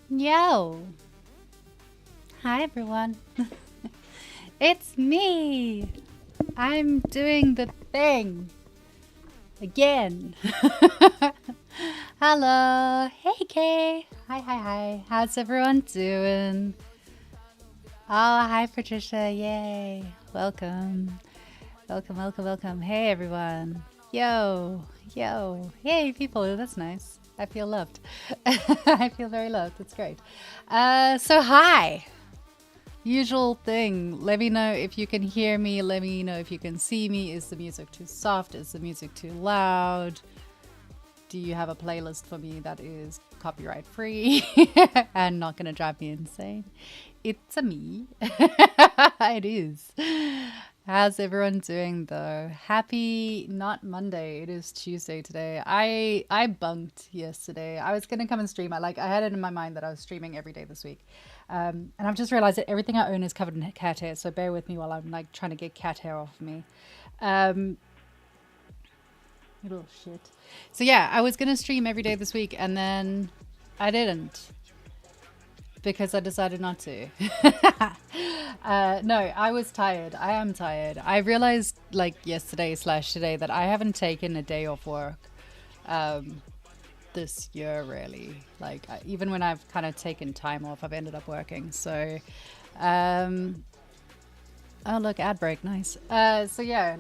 Yo! Hi everyone. It's me! I'm doing the thing! Again! Hello! Hey Kay! Hi. How's everyone doing? Oh, hi Patricia! Yay! Welcome. Welcome. Hey everyone! Yo! Hey people, that's nice. I feel loved. I feel very loved. That's great. So hi! Usual thing. Let me know if you can hear me. Let me know if you can see me. Is the music too soft? Is the music too loud? Do you have a playlist for me that is copyright free and not going to drive me insane? It's a me. It is. How's everyone doing though? Happy not Monday. It is Tuesday today. I bunked yesterday. I was gonna come and stream. I had it in my mind that I was streaming every day this week. And I've just realized that everything I own is covered in cat hair, so bear with me while I'm like trying to get cat hair off me. You little shit. So yeah, I was gonna stream every day this week and then I didn't because I decided not to. No, I was tired. I am tired. I realized like yesterday/today that I haven't taken a day off work this year really. Even when I've kind of taken time off, I've ended up working. So, oh look, ad break, nice. So yeah,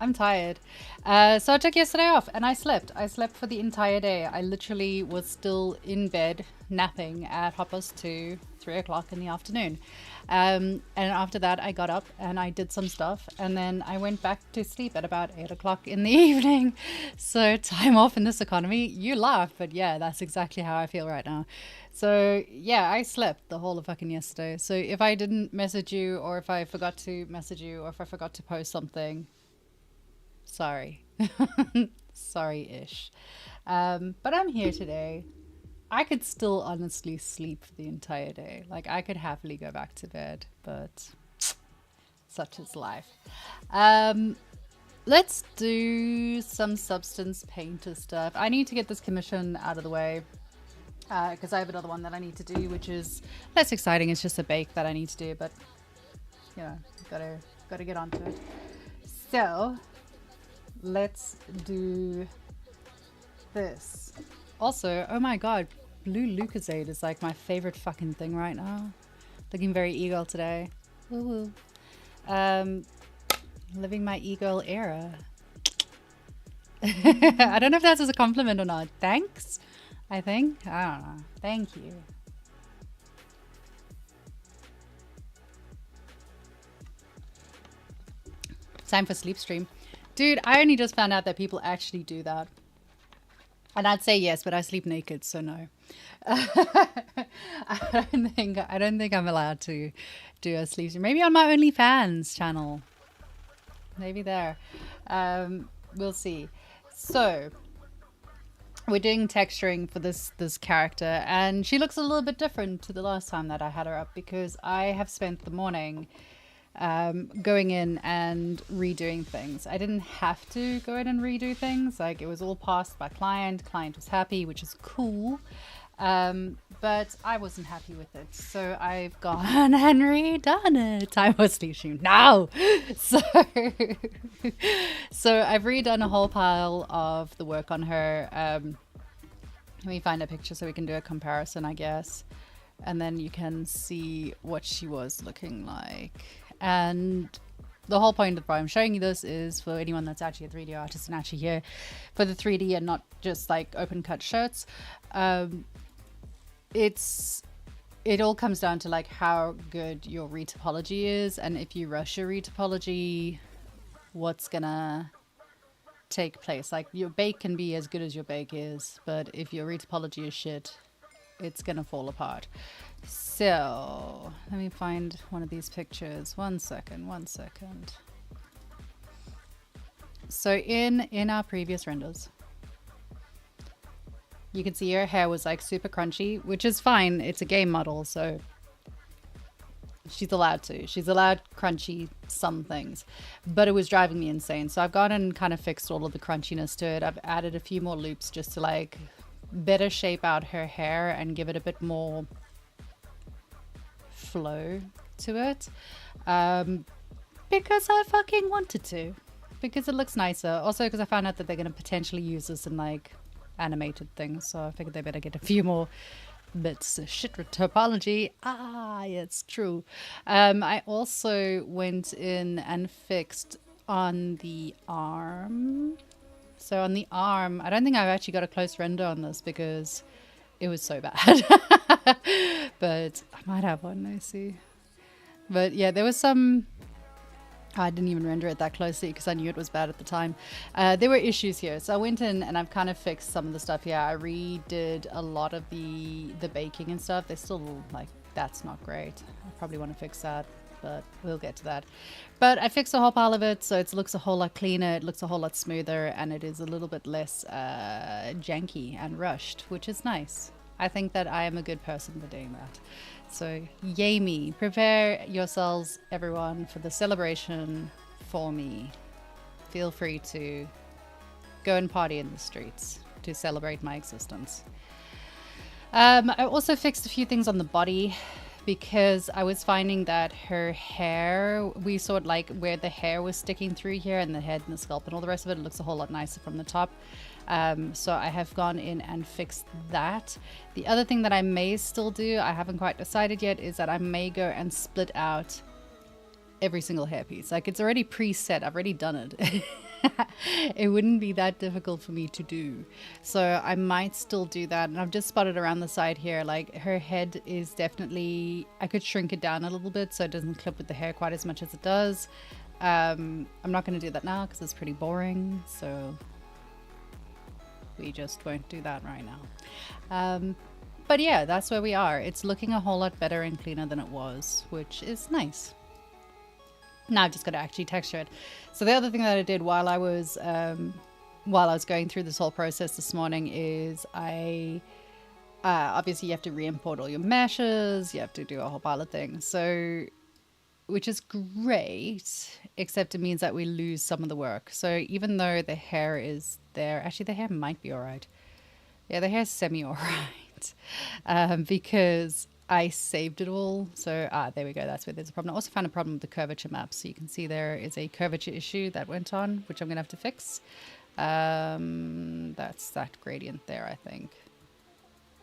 I'm tired. So I took yesterday off and I slept. I slept for the entire day. I literally was still in bed napping at 2:30, 3 o'clock in the afternoon. And after that, I got up and I did some stuff. And then I went back to sleep at about 8 o'clock in the evening. So time off in this economy, you laugh. But yeah, that's exactly how I feel right now. So yeah, I slept the whole of fucking yesterday. So if I didn't message you or if I forgot to message you or if I forgot to post something, sorry. Sorry-ish. But I'm here today. I could still honestly sleep for the entire day. Like, I could happily go back to bed, but such is life. Let's do some substance painter stuff. I need to get this commission out of the way because I have another one that I need to do, which is less exciting. It's just a bake that I need to do, but, you know, gotta get onto it. So, let's do this. Also, oh my god, blue Lucozade is like my favorite fucking thing right now. Looking very e-girl today. Woo woo. Living my e-girl era. I don't know if that's as a compliment or not. Thanks, I think. I don't know. Thank you. Time for sleep stream. Dude, I only just found out that people actually do that. And I'd say yes, but I sleep naked, so no. I don't think I'm allowed to do a sleep stream. Maybe on my OnlyFans channel. Maybe there. We'll see. So we're doing texturing for this character, and she looks a little bit different to the last time that I had her up because I have spent the morning going in and redoing things. I didn't have to go in and redo things. Like, it was all passed by client. Client was happy, which is cool. But I wasn't happy with it. So I've gone and redone it. I was teaching now. So, so I've redone a whole pile of the work on her. Let me find a picture so we can do a comparison, I guess. And then you can see what she was looking like. And the whole point of why I'm showing you this is for anyone that's actually a 3D artist and actually here for the 3D and not just like open cut shirts. It all comes down to like how good your retopology is, and if you rush your retopology, what's gonna take place. Like, your bake can be as good as your bake is, but if your retopology is shit, it's gonna fall apart. So let me find one of these pictures. One second. So in our previous renders, you can see her hair was like super crunchy, which is fine. It's a game model, so she's allowed crunchy some things, but it was driving me insane. So I've gone and kind of fixed all of the crunchiness to it. I've added a few more loops just to like better shape out her hair and give it a bit more flow to it. Because I fucking wanted to. Because it looks nicer. Also because I found out that they're going to potentially use this in like animated things. So I figured they better get a few more bits. Shit with topology. Ah, yeah, it's true. I also went in and fixed on the arm. So on the arm, I don't think I've actually got a close render on this because it was so bad. But I might have one, I see. But yeah, there was some... I didn't even render it that closely because I knew it was bad at the time. There were issues here. So I went in and I've kind of fixed some of the stuff here. I redid a lot of the baking and stuff. They're still like, that's not great. I probably want to fix that, but we'll get to that. But I fixed a whole pile of it. So it looks a whole lot cleaner. It looks a whole lot smoother, and it is a little bit less janky and rushed, which is nice. I think that I am a good person for doing that. So, yay me. Prepare yourselves, everyone, for the celebration for me. Feel free to go and party in the streets to celebrate my existence. I also fixed a few things on the body because I was finding that her hair, we saw it like where the hair was sticking through here and the head and the scalp and all the rest of it, looks a whole lot nicer from the top. So I have gone in and fixed that. The other thing that I may still do, I haven't quite decided yet, is that I may go and split out every single hairpiece. Like, it's already preset. I've already done it. It wouldn't be that difficult for me to do. So I might still do that. And I've just spotted around the side here, like her head is definitely, I could shrink it down a little bit so it doesn't clip with the hair quite as much as it does. I'm not going to do that now because it's pretty boring. So we just won't do that right now. But yeah, that's where we are. It's looking a whole lot better and cleaner than it was, which is nice. Now I've just got to actually texture it. So the other thing that I did while I was going through this whole process this morning is I obviously you have to re-import all your meshes, you have to do a whole pile of things. So, which is great, except it means that we lose some of the work. So even though the hair is there, actually the hair might be all right. Yeah, the hair's semi all right. Because I saved it all. So there we go. That's where there's a problem. I also found a problem with the curvature map. So you can see there is a curvature issue that went on, which I'm going to have to fix. That's that gradient there, I think.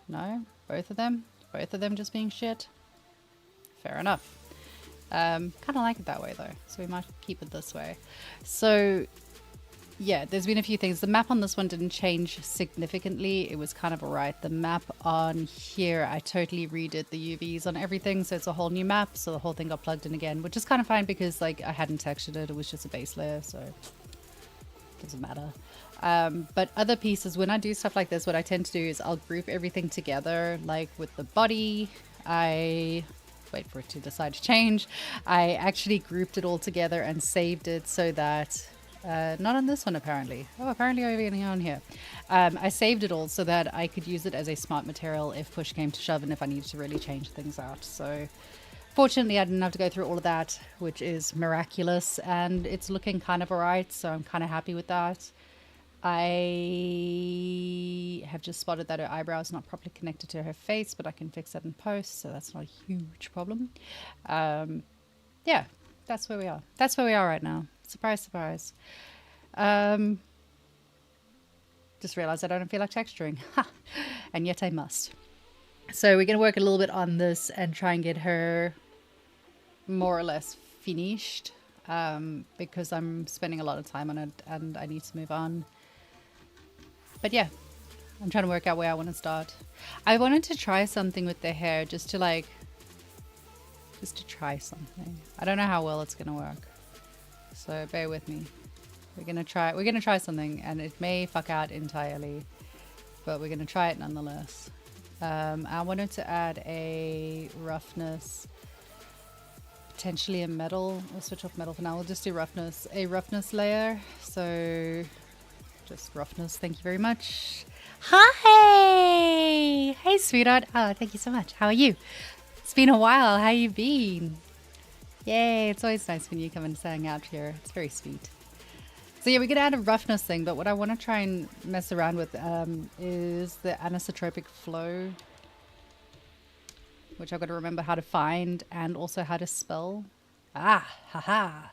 No, both of them just being shit. Fair enough. Kind of like it that way though. So we might keep it this way. So yeah, there's been a few things. The map on this one didn't change significantly. It was kind of alright. The map on here, I totally redid the UVs on everything. So it's a whole new map. So the whole thing got plugged in again, which is kind of fine because like I hadn't textured it. It was just a base layer. So it doesn't matter. But other pieces, when I do stuff like this, what I tend to do is I'll group everything together. Like with the body, I wait for it to decide to change. I actually grouped it all together and saved it so that not on this one apparently. Oh, apparently over on here. I saved it all so that I could use it as a smart material if push came to shove and if I needed to really change things out. So fortunately I didn't have to go through all of that, which is miraculous, and it's looking kind of alright, so I'm kind of happy with that. I have just spotted that her eyebrow is not properly connected to her face, but I can fix that in post, so that's not a huge problem. Yeah, that's where we are. That's where we are right now. Surprise, surprise. Just realized I don't feel like texturing. And yet I must. So we're going to work a little bit on this and try and get her more or less finished. Because I'm spending a lot of time on it and I need to move on. But yeah, I'm trying to work out where I want to start. I wanted to try something with the hair just to try something. I don't know how well it's going to work. So bear with me. We're going to try something and it may fuck out entirely, but we're going to try it nonetheless. I wanted to add a roughness, potentially a metal. We'll switch off metal for now. We'll just do roughness, a roughness layer. So just roughness. Thank you very much. Hi. Hey, sweetheart. Oh, thank you so much. How are you? It's been a while. How you been? Yay. It's always nice when you come and hang out here. It's very sweet. So yeah, we could add a roughness thing, but what I want to try and mess around with is the anisotropic flow, which I've got to remember how to find and also how to spell. Haha.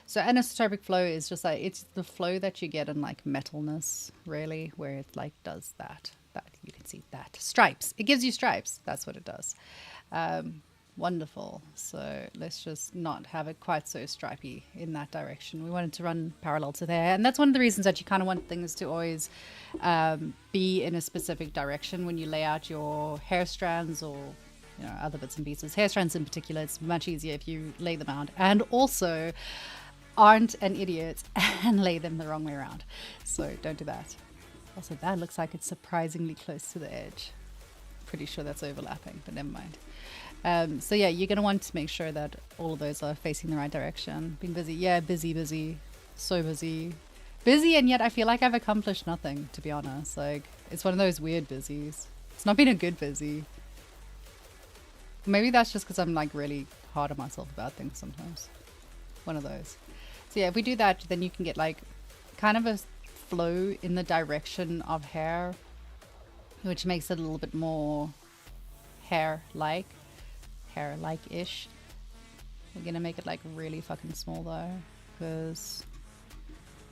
So anisotropic flow is just like, it's the flow that you get in like metalness, really, where it like does that. That you can see that. Stripes. It gives you stripes. That's what it does. Wonderful. So let's just not have it quite so stripy in that direction. We wanted to run parallel to there. And that's one of the reasons that you kind of want things to always be in a specific direction when you lay out your hair strands or other bits and pieces. Hair strands in particular, it's much easier if you lay them out. And also aren't an idiot and lay them the wrong way around. So don't do that. Also, that looks like it's surprisingly close to the edge. Pretty sure that's overlapping, but never mind. So yeah, you're going to want to make sure that all of those are facing the right direction. Being busy. Yeah, busy. So busy. Busy, and yet I feel like I've accomplished nothing, to be honest. Like, it's one of those weird busies. It's not been a good busy. Maybe that's just because I'm like really hard on myself about things sometimes. One of those. So yeah, if we do that, then you can get like kind of a flow in the direction of hair, which makes it a little bit more hair-like. Hair-like-ish. We're gonna make it like really fucking small though, because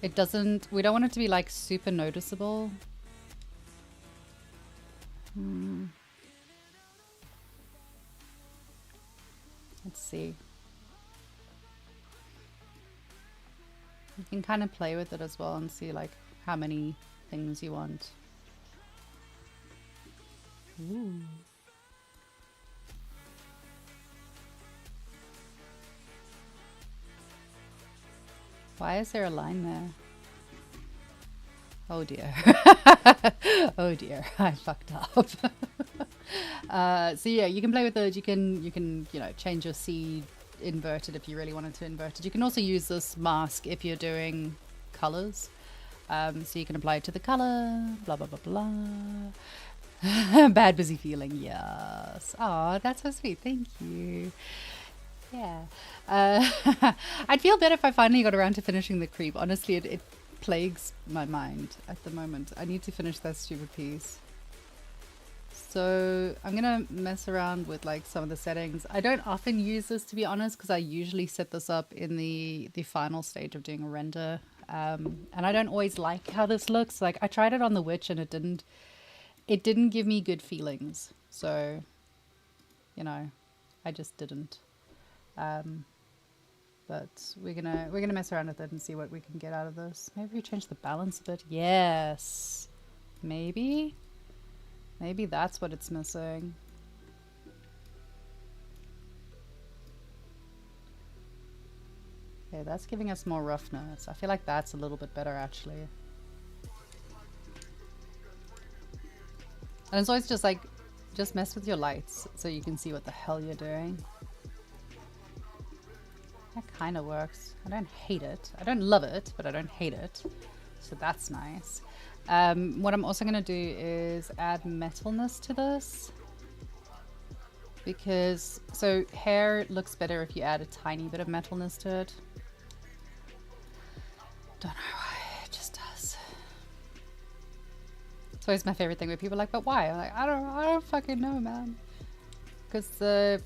it doesn't, we don't want it to be like super noticeable. Let's see. You can kind of play with it as well and see like how many things you want. Ooh. Why is there a line there? Oh dear. Oh dear, I fucked up. So yeah, you can play with those. You can change your seed, invert it if you really wanted to invert it. You can also use this mask if you're doing colors. So you can apply it to the color, blah blah blah blah. Bad busy feeling, yes. Oh, that's so sweet. Thank you. Yeah. I'd feel better if I finally got around to finishing the creep. Honestly, it plagues my mind at the moment. I need to finish that stupid piece. So I'm gonna mess around with like some of the settings. I don't often use this, to be honest, because I usually set this up in the final stage of doing a render. And I don't always like how this looks. Like I tried it on the witch and it didn't give me good feelings. So, I just didn't. But we're gonna mess around with it and see what we can get out of this. Maybe we change the balance a bit. Yes. Maybe that's what it's missing. Okay, that's giving us more roughness. I feel like that's a little bit better actually. And it's always just like, just mess with your lights so you can see what the hell you're doing. That kind of works. I don't hate it. I don't love it, but I don't hate it. So that's nice. What I'm also going to do is add metalness to this. Because, so hair looks better if you add a tiny bit of metalness to it. Don't know why, it just does. It's always my favorite thing where people are like, but why? I'm like, I don't fucking know, man. Because the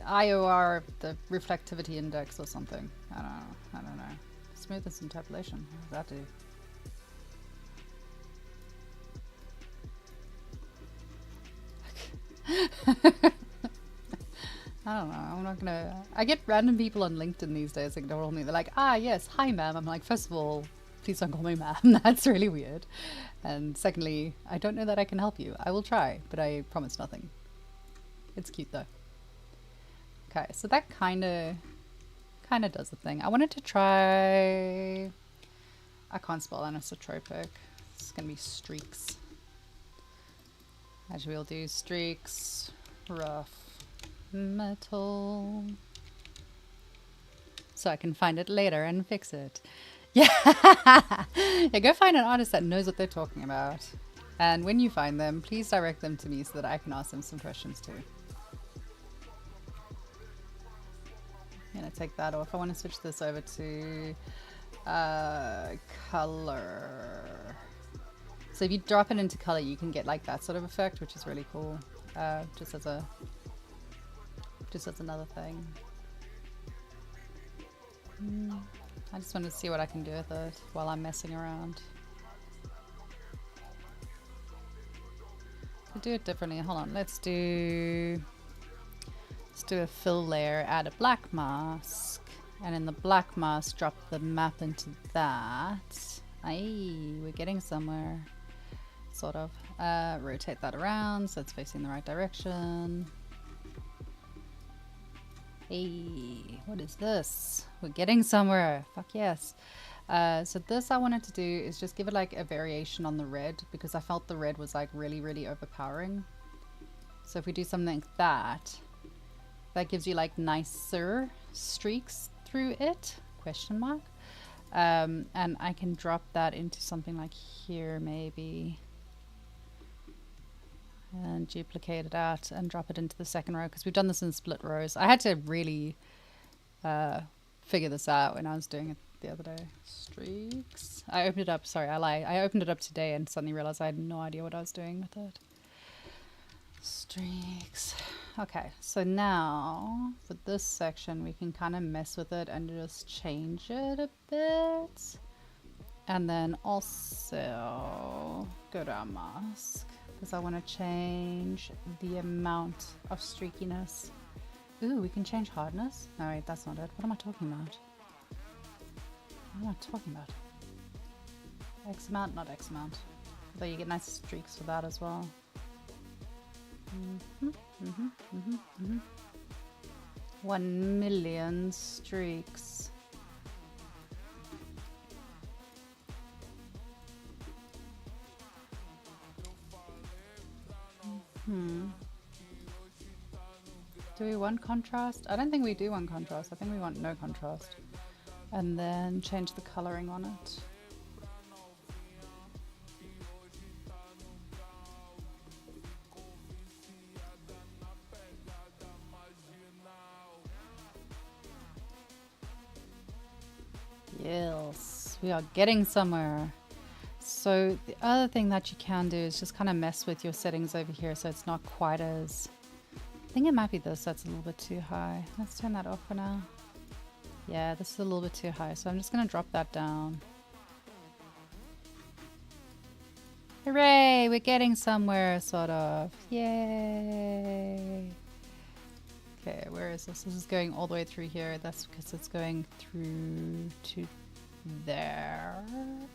IOR, the reflectivity index or something. I don't know. Smoothness interpolation. What does that do? I don't know. I'm not gonna. I get random people on LinkedIn these days ignore me. They're like, yes, hi ma'am. I'm like, first of all, please don't call me ma'am. That's really weird. And secondly, I don't know that I can help you. I will try, but I promise nothing. It's cute though. Okay, so that kind of does the thing. I wanted to try. I can't spell anisotropic. It's gonna be streaks. As we'll do streaks, rough, metal. So I can find it later and fix it. Yeah. Yeah, go find an artist that knows what they're talking about. And when you find them, please direct them to me so that I can ask them some questions too. I'm gonna take that off. I want to switch this over to Color. So if you drop it into color, you can get like that sort of effect, which is really cool. Just as another thing. I just want to see what I can do with it while I'm messing around. Could do it differently. Hold on, let's do a fill layer, add a black mask, and in the black mask drop the map into that. Aye, we're getting somewhere. Sort of. Rotate that around so it's facing the right direction. Hey, what is this? We're getting somewhere. Fuck yes. So this I wanted to do is just give it like a variation on the red, because I felt the red was like really, really overpowering. So if we do something like that, that gives you like nicer streaks through it, question mark. And I can drop that into something like here maybe. And duplicate it out and drop it into the second row, because we've done this in split rows. I had to really figure this out when I was doing it the other day. Streaks. I opened it up. Sorry, I lie. I opened it up today and suddenly realized I had no idea what I was doing with it. Streaks. Okay, so now for this section we can kind of mess with it and just change it a bit. And then also go to our mask, because I want to change the amount of streakiness. Ooh, we can change hardness? No, wait, that's not it. What am I talking about? What am I talking about? X amount, not X amount. Although you get nice streaks for that as well. 1 million streaks. Do we want contrast? I don't think we do want contrast. I think we want no contrast. And then change the coloring on it. Yes, we are getting somewhere. So the other thing that you can do is just kind of mess with your settings over here so it's not quite as... I think it might be this that's a little bit too high. Let's turn that off for now. Yeah, this is a little bit too high, so I'm just going to drop that down. Hooray! We're getting somewhere, sort of. Yay! Okay, where is this? This is going all the way through here. That's because it's going through to there. I'm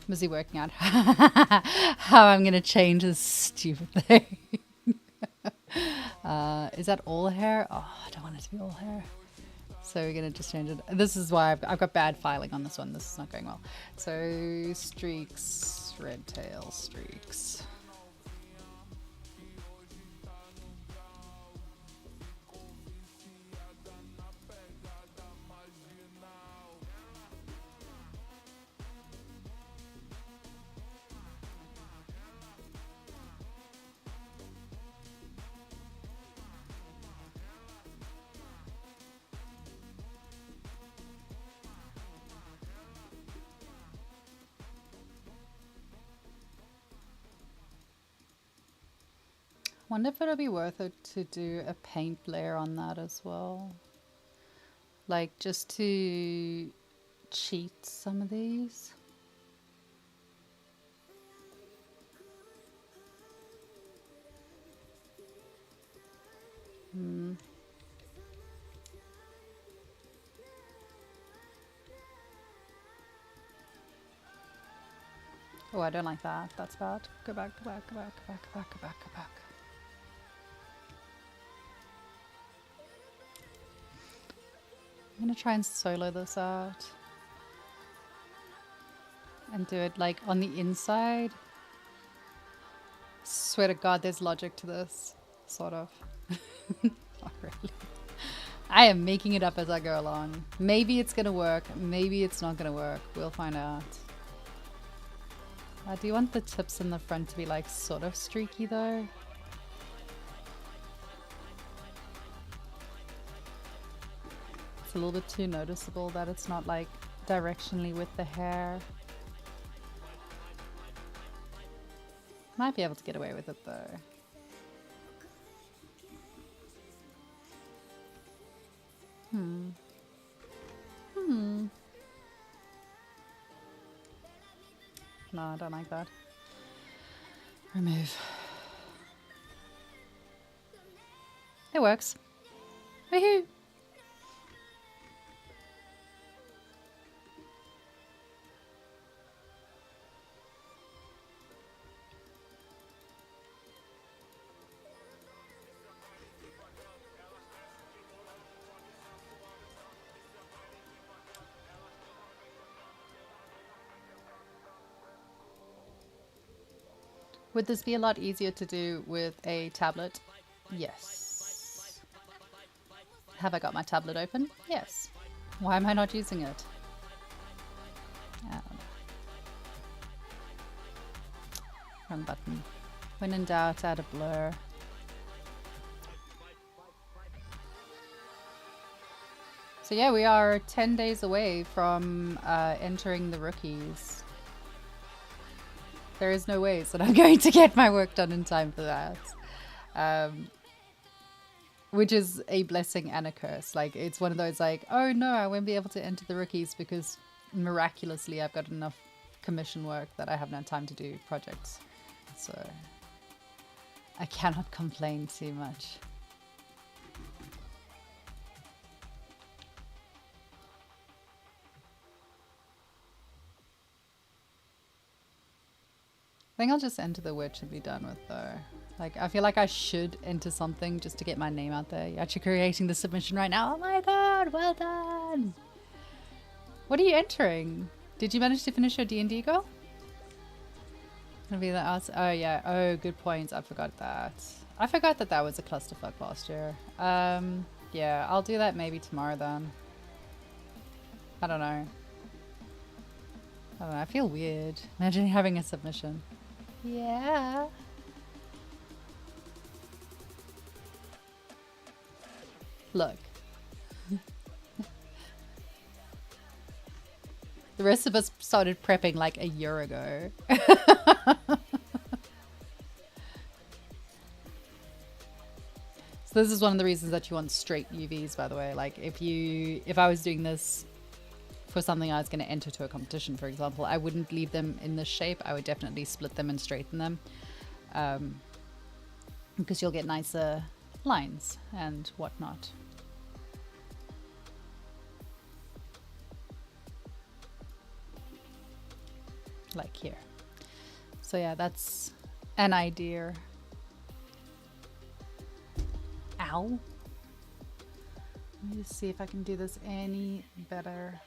busy working out how I'm going to change this stupid thing. Is that all hair? Oh, I don't want it to be all hair. So we're going to just change it. This is why I've got bad filing on this one. This is not going well. So streaks, red tail streaks. Wonder if it'll be worth it to do a paint layer on that as well. Like just to cheat some of these. Oh, I don't like that. That's bad. Go back, go back, go back, go back, go back, go back, go back. I'm gonna try and solo this out. And do it like on the inside. Swear to God, there's logic to this. Sort of. Not really. I am making it up as I go along. Maybe it's gonna work. Maybe it's not gonna work. We'll find out. I do want the tips in the front to be like sort of streaky though. It's a little bit too noticeable that it's not like directionally with the hair. Might be able to get away with it though. No, I don't like that. Remove. It works. Woohoo! Would this be a lot easier to do with a tablet? Yes. Have I got my tablet open? Yes. Why am I not using it? Wrong button. When in doubt, add a blur. So yeah, we are 10 days away from entering the rookies. There is no ways that I'm going to get my work done in time for that. Which is a blessing and a curse. Like, it's one of those like, oh no, I won't be able to enter the rookies because miraculously I've got enough commission work that I have no time to do projects. So I cannot complain too much. I think I'll just enter the witch and be done with though. Like, I feel like I should enter something just to get my name out there. You're actually creating the submission right now. Oh my god, well done! What are you entering? Did you manage to finish your D&D goal? Gonna be the arts. Oh yeah. Oh, good point. I forgot that. I forgot that that was a clusterfuck last year. Yeah, I'll do that maybe tomorrow then. I don't know. I don't know. I feel weird. Imagine having a submission. Yeah. Look. The rest of us started prepping like a year ago. So this is one of the reasons that you want straight UVs, by the way. Like if I was doing this for something I was going to enter to a competition, for example, I wouldn't leave them in this shape. I would definitely split them and straighten them. Because you'll get nicer lines and whatnot. Like here. So yeah, that's an idea. Ow. Let me just see if I can do this any better.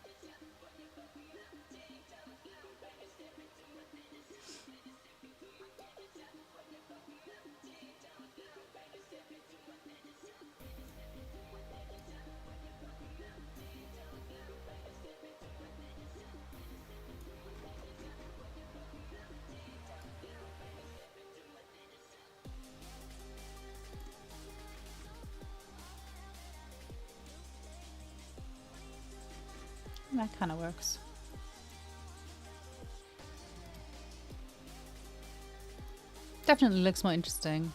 That kind of works. Definitely looks more interesting.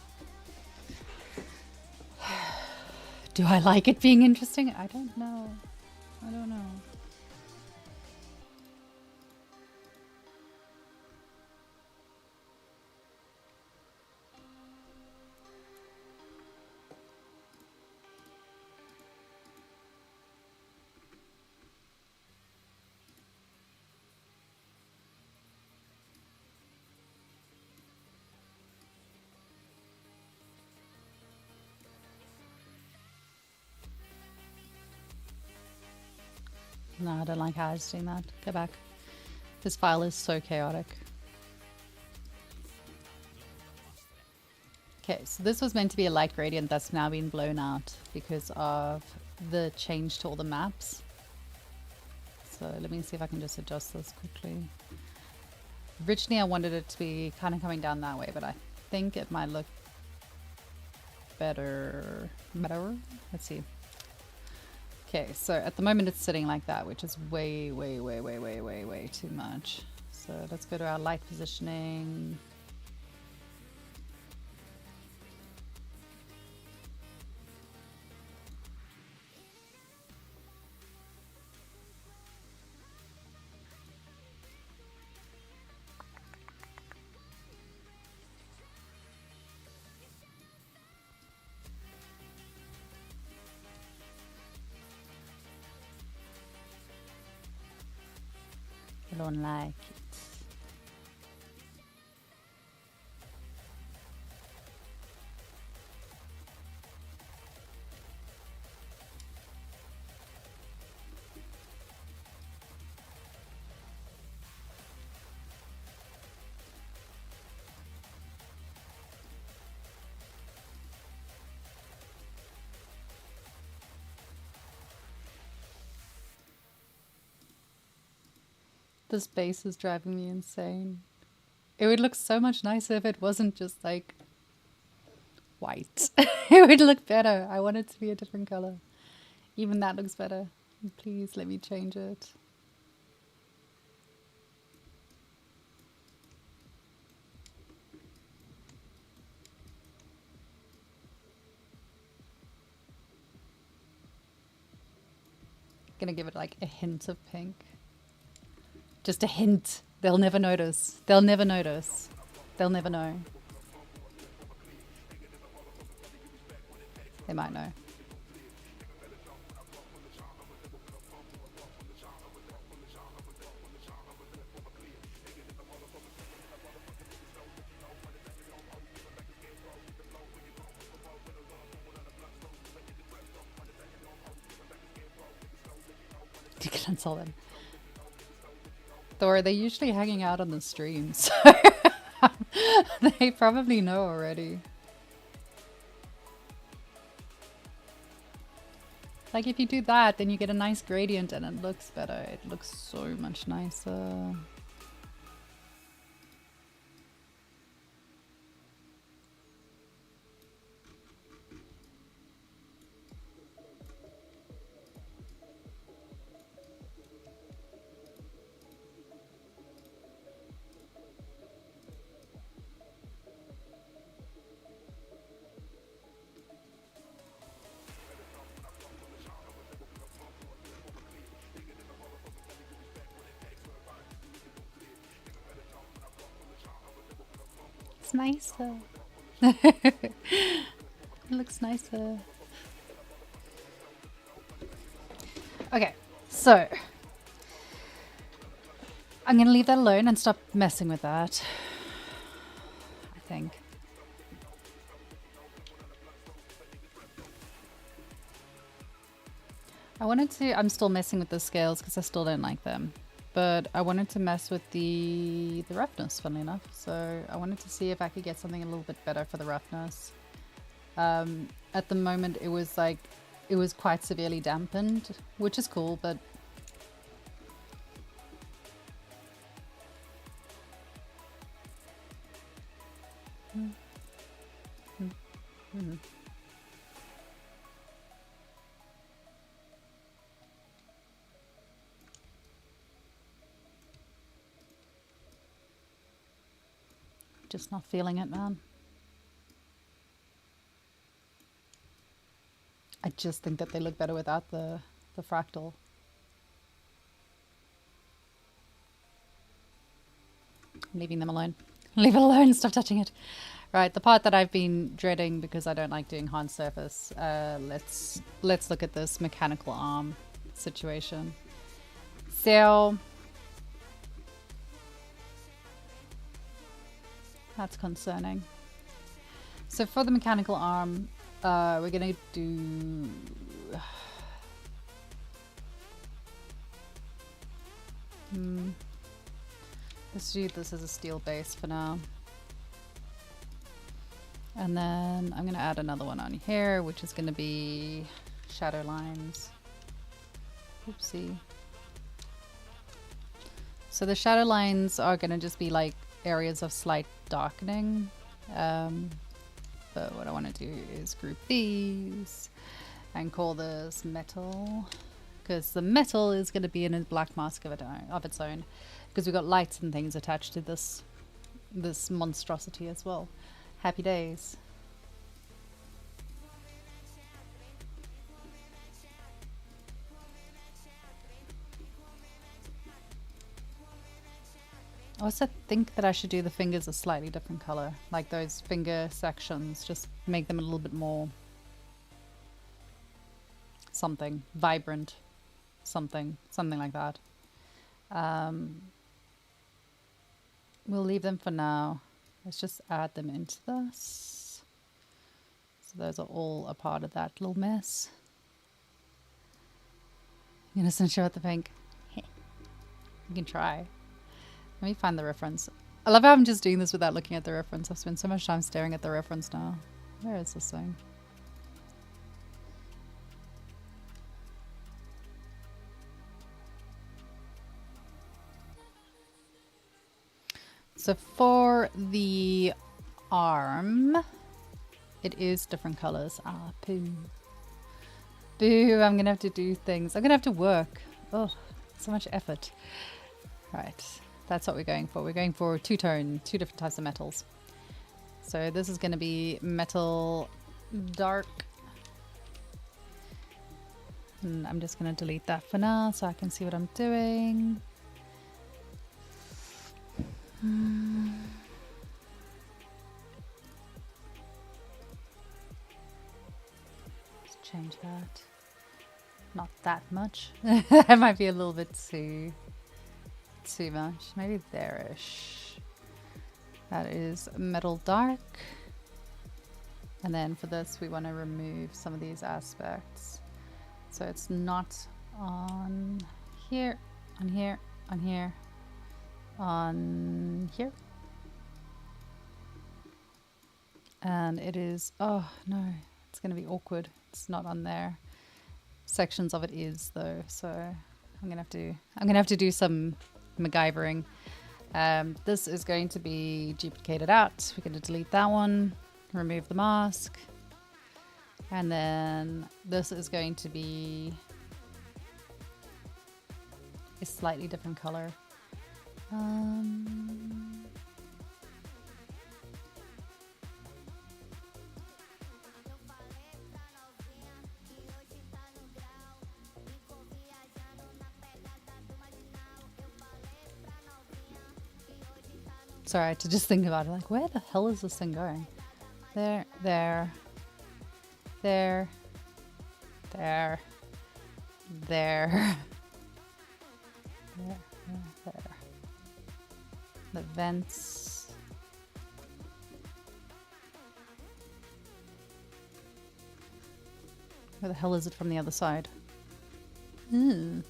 Do I like it being interesting? I don't know. I don't know. No, I don't like how it's doing that. Go back. This file is so chaotic. Okay, so this was meant to be a light gradient that's now been blown out because of the change to all the maps. So let me see if I can just adjust this quickly. Originally I wanted it to be kind of coming down that way, but I think it might look better. Let's see. Okay, so at the moment it's sitting like that, which is way too much. So let's go to our light positioning. I don't like it. This base is driving me insane. It would look so much nicer if it wasn't just like white. It would look better. I want it to be a different color. Even that looks better. Please let me change it. Gonna give it like a hint of pink. Just a hint. They'll never notice. They'll never notice. They'll never know. They might know. You can insult them. Or they're usually hanging out on the stream, so they probably know already. Like if you do that, then you get a nice gradient and it looks better. It looks so much nicer. It's nicer. It looks nicer. Okay, so I'm gonna leave that alone and stop messing with that. I think. I'm still messing with the scales because I still don't like them. But I wanted to mess with the roughness, funnily enough. So I wanted to see if I could get something a little bit better for the roughness. At the moment it was quite severely dampened, which is cool, but just not feeling it, man. I just think that they look better without the fractal. I'm leaving them alone. Leave it alone, stop touching it. Right, the part that I've been dreading because I don't like doing hand surface. Let's look at this mechanical arm situation. So that's concerning. So for the mechanical arm, we're gonna do let's do this as a steel base for now. And then I'm gonna add another one on here, which is gonna be shadow lines. Oopsie. So the shadow lines are gonna just be like areas of slight darkening. But what I want to do is group these and call this metal because the metal is going to be in a black mask of its own, because we've got lights and things attached to this monstrosity as well. Happy days. I also think that I should do the fingers a slightly different color, like those finger sections, just make them a little bit more something vibrant, something like that. We'll leave them for now. Let's just add them into this. So those are all a part of that little mess. You gonna send show out the pink? You can try. Let me find the reference. I love how I'm just doing this without looking at the reference. I've spent so much time staring at the reference now. Where is this thing? So for the arm, it is different colors. Ah, poo. Boo, I'm gonna have to do things. I'm gonna have to work. Oh, so much effort. Right, that's what we're going for. We're going for two-tone, two different types of metals. So this is gonna be metal dark. And I'm just gonna delete that for now so I can see what I'm doing. Let's change that. Not that much. It might be a little bit too much. Maybe there-ish. That is metal dark. And then for this we want to remove some of these aspects. So it's not on here, on here, on here, on here. And it is, oh no, it's going to be awkward. It's not on there. Sections of it is though, so I'm gonna have to do some MacGyvering. This is going to be duplicated out. We're going to delete that one, remove the mask, and then this is going to be a slightly different color. Sorry, I had to just think about it. Like, where the hell is this thing going? There, there, there, there, there, there. The vents. Where the hell is it from the other side? Ooh.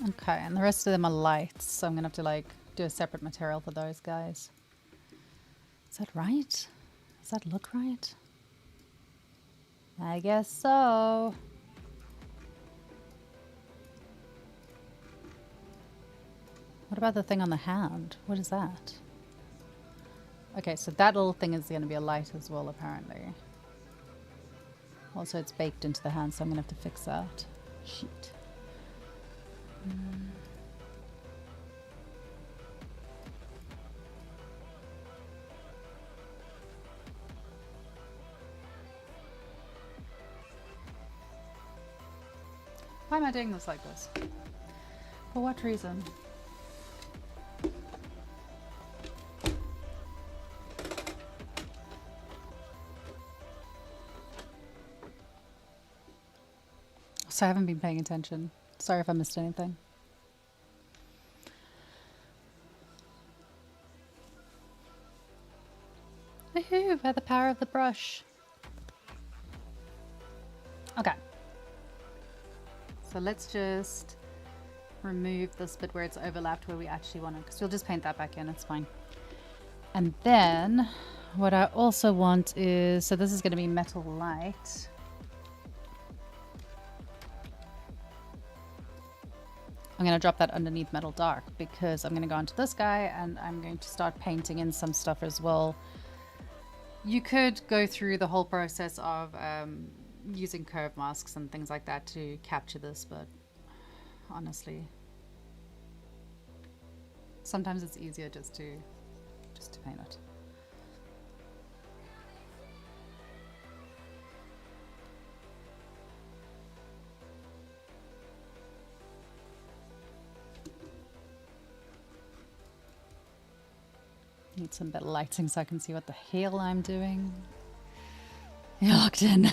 Okay, and the rest of them are lights, so I'm gonna have to like do a separate material for those guys. Is that right? Does that look right? I guess so. What about the thing on the hand? What is that? Okay, so that little thing is gonna be a light as well, apparently. Also, it's baked into the hand, so I'm gonna have to fix that. Shit. Why am I doing this like this? For what reason? So I haven't been paying attention. Sorry if I missed anything. Woohoo! By the power of the brush. Okay. So let's just remove this bit where it's overlapped where we actually want it, because we'll just paint that back in, it's fine. And then what I also want is, so this is going to be metal light. I'm going to drop that underneath metal dark because I'm going to go onto this guy and I'm going to start painting in some stuff as well. You could go through the whole process of using curve masks and things like that to capture this, but honestly, sometimes it's easier just to paint it. Need some better lighting so I can see what the hell I'm doing. You're locked in.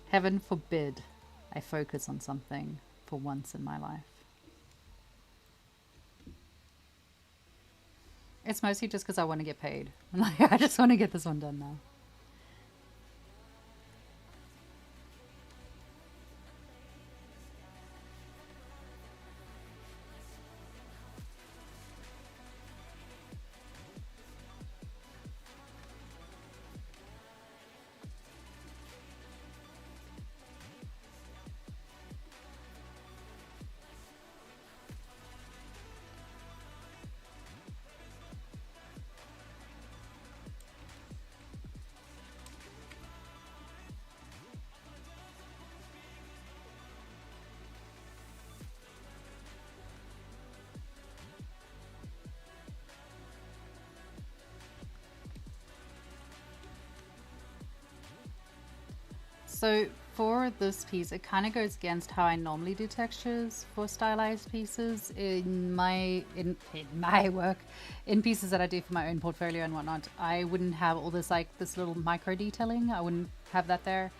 Heaven forbid I focus on something for once in my life. It's mostly just because I want to get paid. Like, I just want to get this one done now. So for this piece, it kind of goes against how I normally do textures for stylized pieces in my work, in pieces that I do for my own portfolio and whatnot. I wouldn't have all this this little micro detailing. I wouldn't have that there.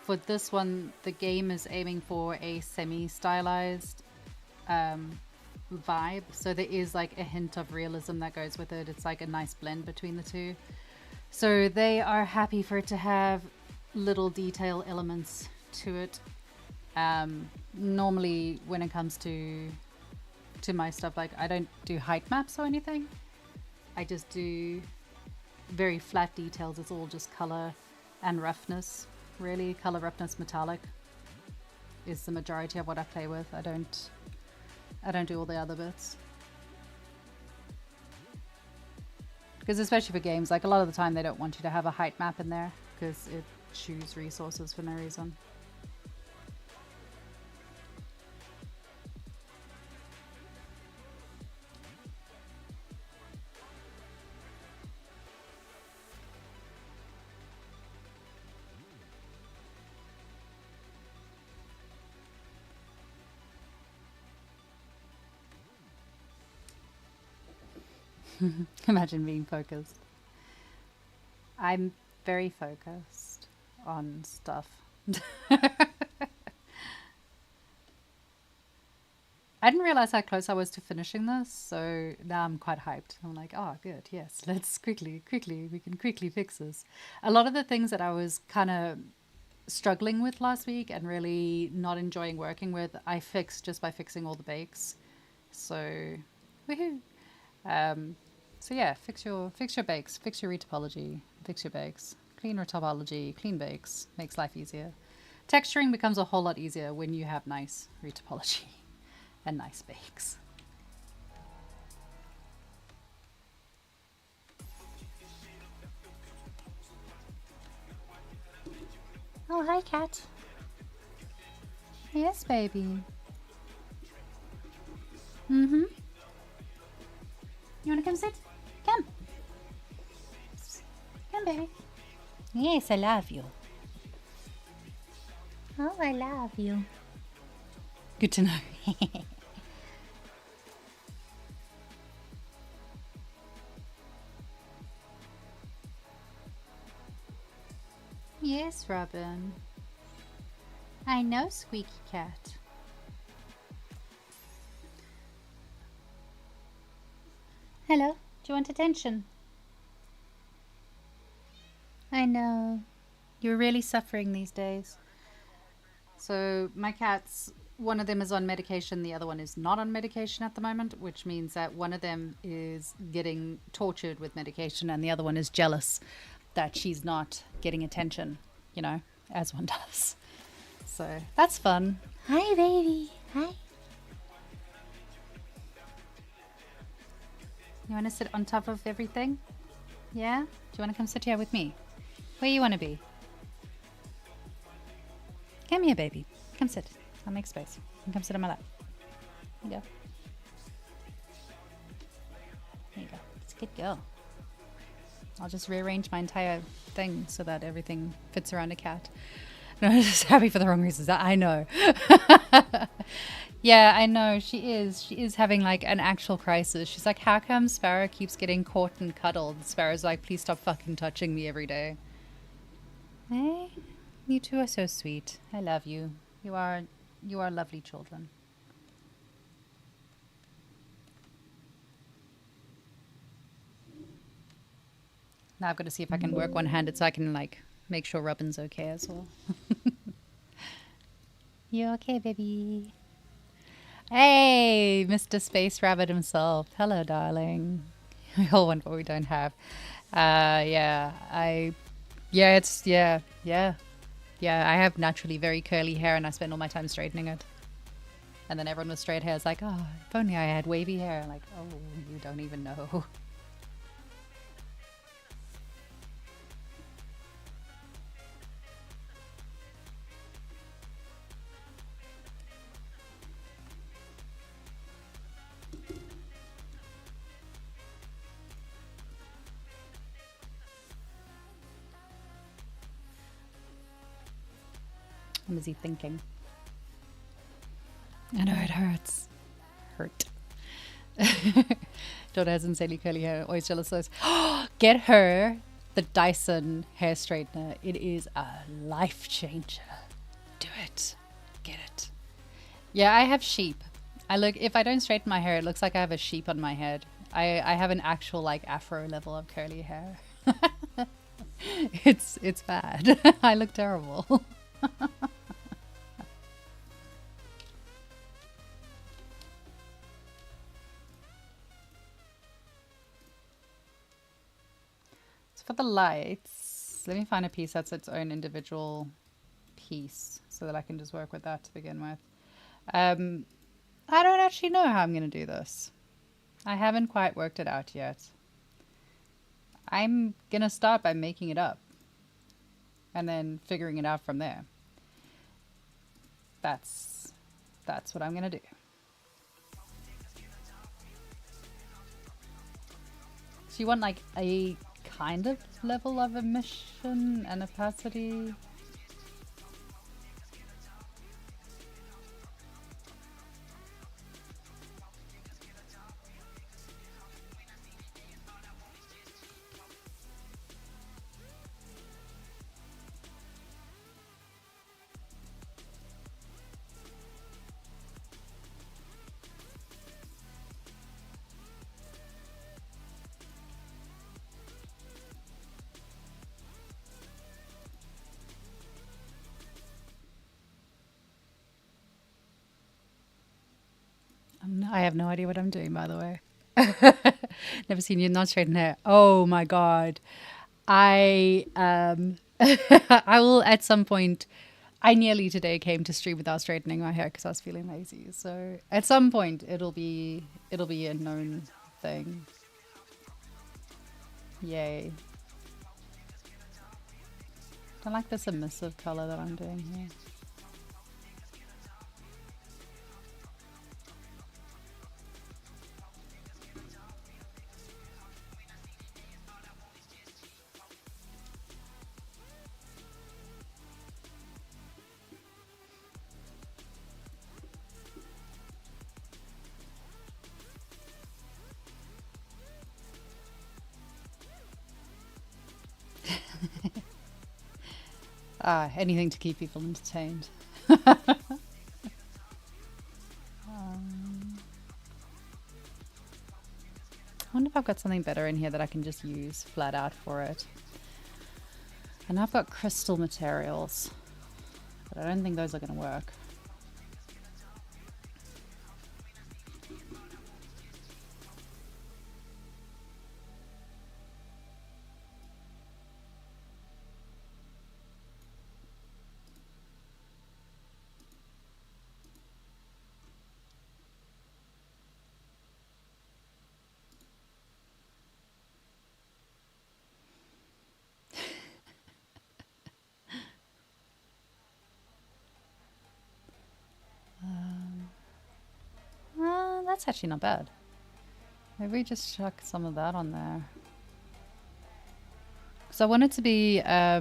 For this one, the game is aiming for a semi-stylized vibe, so there is like a hint of realism that goes with it. It's like a nice blend between the two. So they are happy for it to have little detail elements to it. Normally when it comes to my stuff, like I don't do height maps or anything. I just do very flat details. It's all just color and roughness, really. Color, roughness, metallic is the majority of what I play with. I don't do all the other bits. Because especially for games, like a lot of the time they don't want you to have a height map in there because it chews resources for no reason. Imagine being focused. I'm very focused on stuff. I didn't realize how close I was to finishing this, so now I'm quite hyped. I'm like, oh, good, yes, let's quickly, we can quickly fix this. A lot of the things that I was kind of struggling with last week and really not enjoying working with, I fixed just by fixing all the bakes. So, woohoo! So yeah, fix your bakes, fix your retopology, fix your bakes. Clean retopology, clean bakes, makes life easier. Texturing becomes a whole lot easier when you have nice retopology and nice bakes. Oh, hi, cat. Yes, baby. Mm-hmm. You wanna come sit? Come. Come, baby. Yes, I love you. Oh, I love you. Good to know. Yes, Robin. I know, Squeaky Cat. Hello, do you want attention? I know. You're really suffering these days. So my cats, one of them is on medication, the other one is not on medication at the moment, which means that one of them is getting tortured with medication and the other one is jealous that she's not getting attention, you know, as one does. So that's fun. Hi, baby. Hi. You want to sit on top of everything? Yeah? Do you want to come sit here with me? Where you want to be? Come here, baby. Come sit. I'll make space. And come sit on my lap. There you go. There you go. It's a good girl. I'll just rearrange my entire thing so that everything fits around a cat. No, I'm just happy for the wrong reasons. I know. Yeah, I know. She is having like an actual crisis. She's like, how come Sparrow keeps getting caught and cuddled? Sparrow's like, please stop fucking touching me every day. Hey, you two are so sweet. I love you. You are lovely children. Now I've got to see if I can work one-handed so I can like make sure Robin's okay as well. You okay, baby? Hey, Mr. Space Rabbit himself. Hello, darling. We all want what we don't have. Yeah, I have naturally very curly hair and I spend all my time straightening it. And then everyone with straight hair is like, oh, if only I had wavy hair. I'm like, oh, you don't even know. What is he thinking? I know it hurts. Hurt. Daughter has insanely curly hair. Always jealous of those. Get her the Dyson hair straightener. It is a life changer. Do it. Get it. Yeah, I have sheep. If I don't straighten my hair, it looks like I have a sheep on my head. I have an actual like afro level of curly hair. It's bad. I look terrible. For the lights, let me find a piece that's its own individual piece so that I can just work with that to begin with. I don't actually know how I'm going to do this. I haven't quite worked it out yet. I'm going to start by making it up and then figuring it out from there. That's what I'm going to do. So you want like a kind of level of emission and opacity. I have no idea what I'm doing, by the way. Never seen you not straighten hair. Oh my god. I I will at some point. I nearly today came to stream without straightening my hair because I was feeling lazy. So at some point it'll be a known thing. Yay. I like this emissive color that I'm doing here. Anything to keep people entertained. I wonder if I've got something better in here that I can just use flat out for it. And I've got crystal materials, but I don't think those are going to work. That's actually not bad. Maybe we just chuck some of that on there. Because I want it to be... I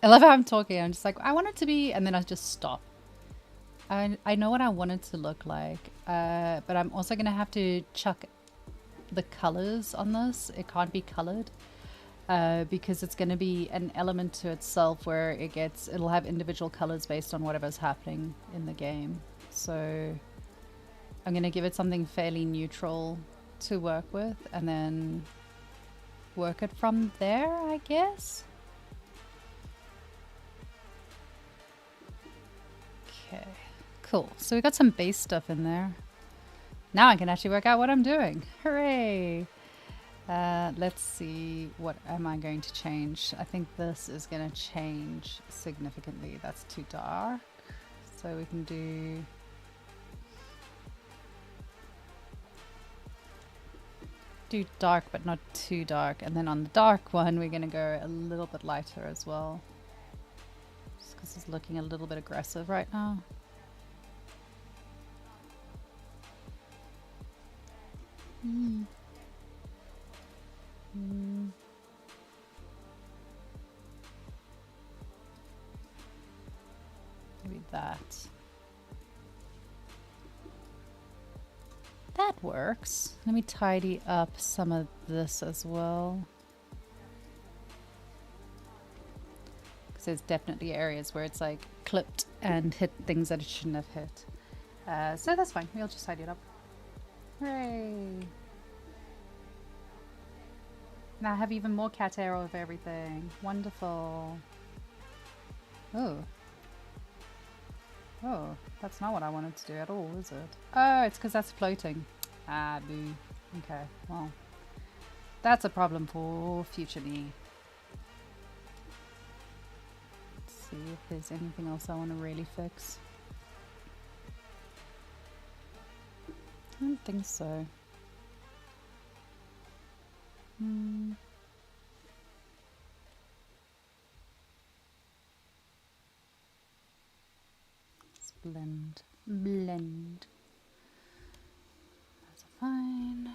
love how I'm talking. I'm just like, I want it to be... And then I just stop. I know what I want it to look like. But I'm also going to have to chuck the colors on this. It can't be colored. Because it's going to be an element to itself where it'll have individual colors based on whatever's happening in the game. So I'm going to give it something fairly neutral to work with and then work it from there, I guess. Okay, cool. So we got some base stuff in there. Now I can actually work out what I'm doing. Hooray! Let's see, what am I going to change? I think this is going to change significantly. That's too dark. So we can do dark, but not too dark. And then on the dark one, we're going to go a little bit lighter as well. Just because it's looking a little bit aggressive right now. Maybe that. That works. Let me tidy up some of this as well. Because there's definitely areas where it's like clipped and hit things that it shouldn't have hit. So that's fine. We'll just tidy it up. Hooray! Now I have even more cat hair over everything. Wonderful. Oh. Oh, that's not what I wanted to do at all, is it? Oh, it's because that's floating. Ah, boo. Okay, well. That's a problem for future me. Let's see if there's anything else I want to really fix. I don't think so. Let's blend. Blend. That's fine.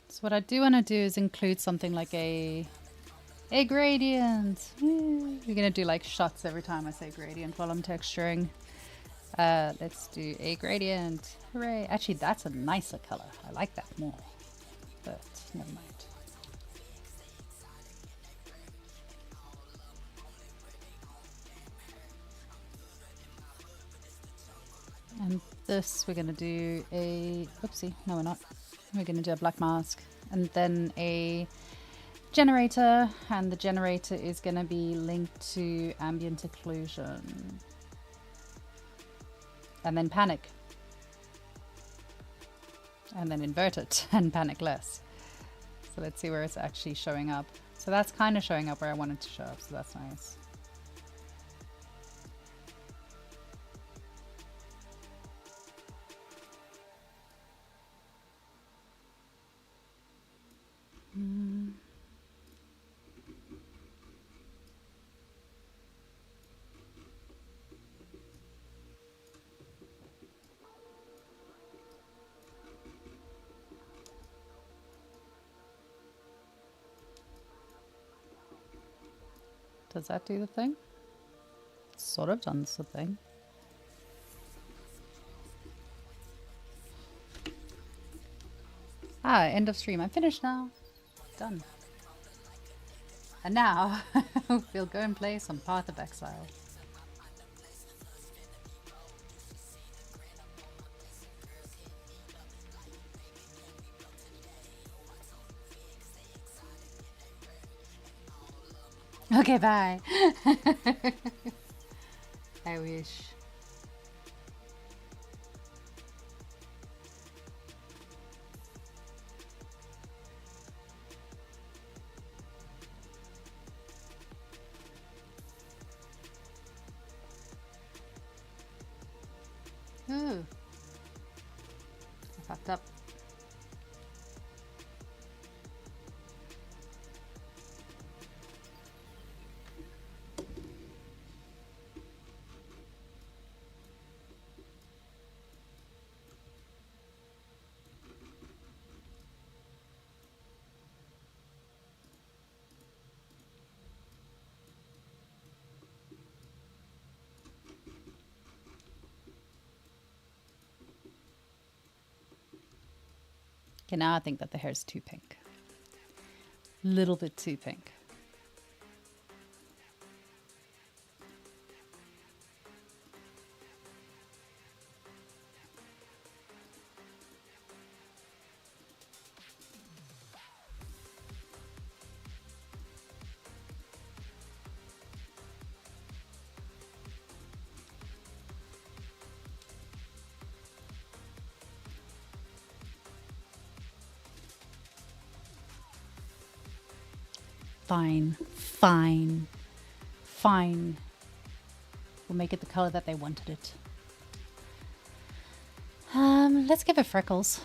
So what I do want to do is include something like a gradient. We're gonna do like shots every time I say gradient while I'm texturing. Let's do a gradient. Hooray! Actually, that's a nicer color. I like that more. But never mind. And this we're gonna do a oopsie, no we're not. We're gonna do a black mask and then a generator, and the generator is gonna be linked to ambient occlusion. And then panic. And then invert it and panic less. So let's see where it's actually showing up. So that's kind of showing up where I want it to show up, so that's nice. Does that do the thing? Sort of done the thing. Ah, end of stream. I'm finished now. Done. And now we'll go and play some Path of Exile. Okay, bye. I wish. Ooh. I fucked up. Okay, now I think that the hair's too pink. Little bit too pink. Fine, fine, fine. We'll make it the color that they wanted it. Let's give it freckles.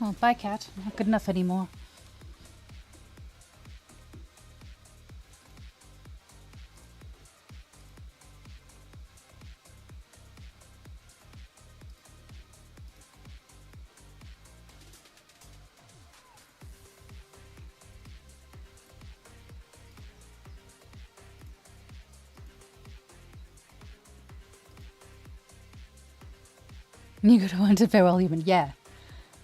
Oh, bye, cat. Not good enough anymore. You could have wanted farewell human. Yeah,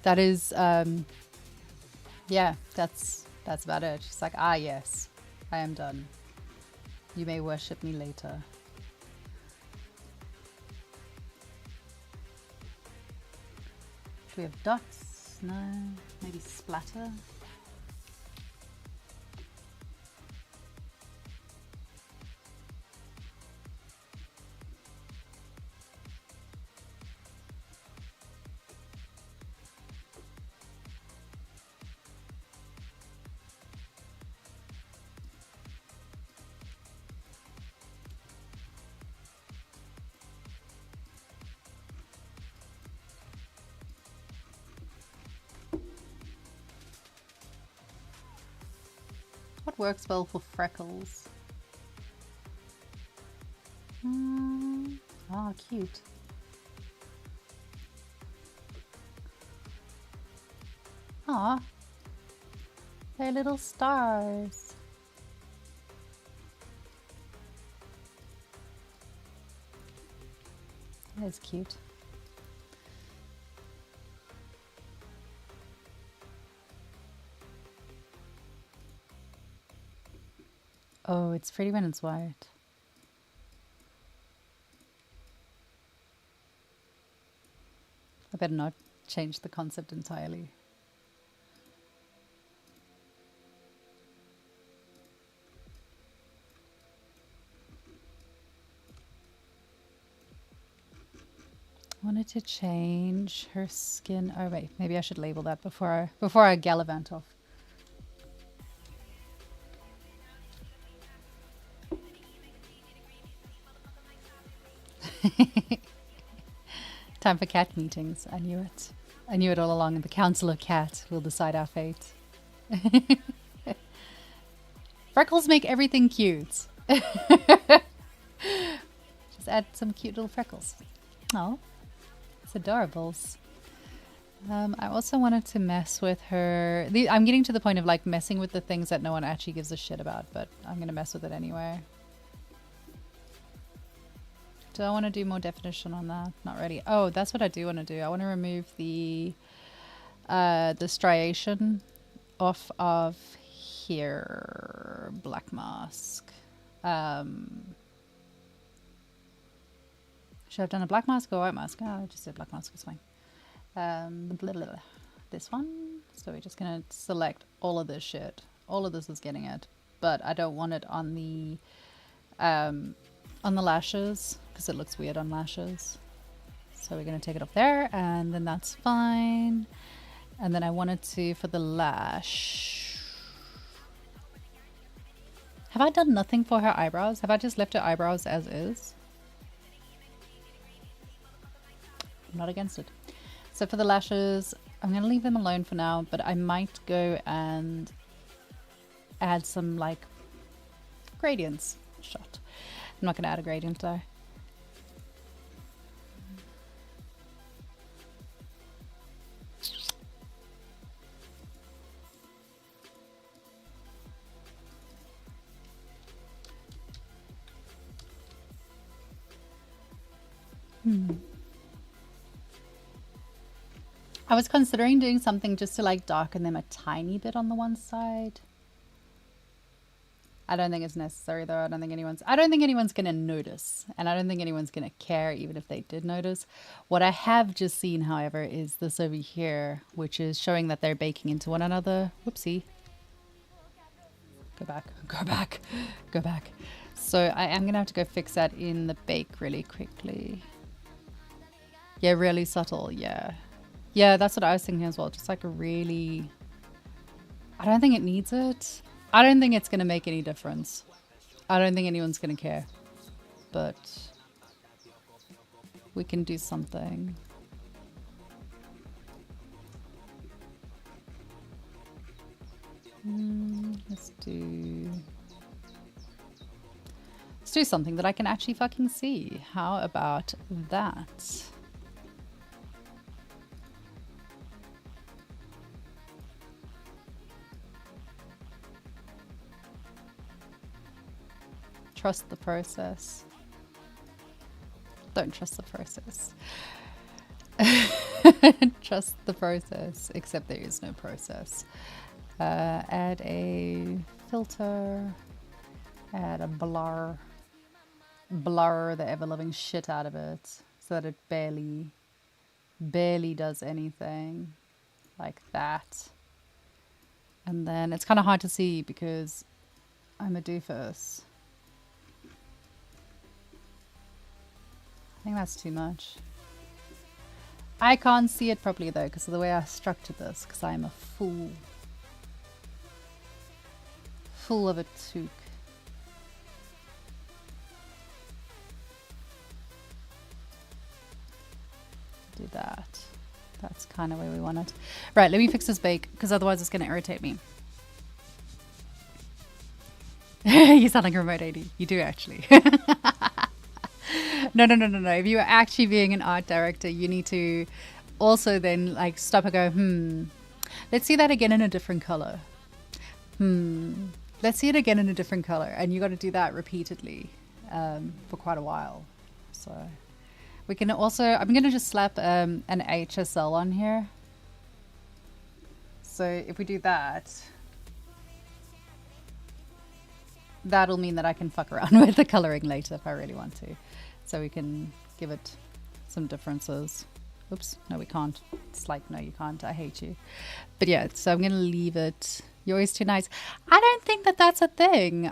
that is. Yeah, that's about it. She's like, ah, yes, I am done. You may worship me later. Do we have dots? No. Maybe splatter. What works well for freckles? Oh, cute. Aw, they're little stars. That is cute. Oh, it's pretty when it's white. I better not change the concept entirely. I wanted to change her skin. Oh wait, maybe I should label that before I gallivant off. Time for cat meetings. I knew it. I knew it all along. The Council of Cat will decide our fate. Freckles make everything cute. Just add some cute little freckles. Oh, it's adorables. I also wanted to mess with her. I'm getting to the point of like messing with the things that no one actually gives a shit about, but I'm going to mess with it anyway. Do I want to do more definition on that? Not really. Oh, that's what I do want to do. I want to remove the striation off of here. Black mask. Should I have done a black mask or a white mask? Oh, I just did black mask, it's fine. This one. So we're just gonna select all of this shit. All of this is getting it, but I don't want it on the lashes because it looks weird on lashes. So we're gonna take it off there, and then that's fine. And then I wanted to, for the lash. Have I done nothing for her eyebrows? Have I just left her eyebrows as is? I'm not against it. So for the lashes, I'm going to leave them alone for now, but I might go and add some like gradients. Shot. I'm not going to add a gradient though. I was considering doing something just to like darken them a tiny bit on the one side. I don't think it's necessary though. I don't think anyone's gonna notice, and I don't think anyone's gonna care even if they did notice. What I have just seen, however, is this over here, which is showing that they're baking into one another. Whoopsie. Go back, go back, go back. So I am gonna have to go fix that in the bake really quickly. Yeah, really subtle, yeah. Yeah, that's what I was thinking as well. Just like a really... I don't think it needs it. I don't think it's going to make any difference. I don't think anyone's going to care. But we can do something. Let's do something that I can actually fucking see. How about that? Trust the process. Don't trust the process. Trust the process, except there is no process. Add a filter. Add a blur. Blur the ever-loving shit out of it so that it barely does anything. Like that. And then it's kind of hard to see because I'm a doofus. I think that's too much. I can't see it properly though because of the way I structured this, because I'm a fool. Fool of a toque. Do that. That's kind of where we want it. Right, let me fix this bake because otherwise it's going to irritate me. You sound like a remote AD. You do actually. No. If you are actually being an art director, you need to also then like stop and go, let's see that again in a different color. Let's see it again in a different color. And you got to do that repeatedly for quite a while. So we can also, I'm going to just slap an HSL on here. So if we do that, that'll mean that I can fuck around with the coloring later if I really want to. So we can give it some differences. Oops, no we can't. It's like, no you can't, I hate you. But yeah, so I'm gonna leave it. You're always too nice. I don't think that that's a thing.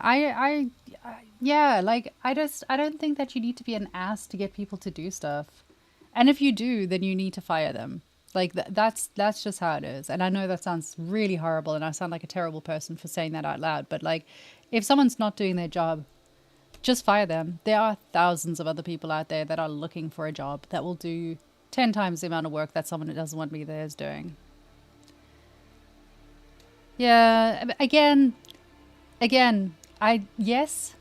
Yeah, like I don't think that you need to be an ass to get people to do stuff. And if you do, then you need to fire them. Like that's just how it is. And I know that sounds really horrible and I sound like a terrible person for saying that out loud, but like if someone's not doing their job, just fire them. There are thousands of other people out there that are looking for a job that will do 10 times the amount of work that someone who doesn't want to be there is doing. Yeah, again, yes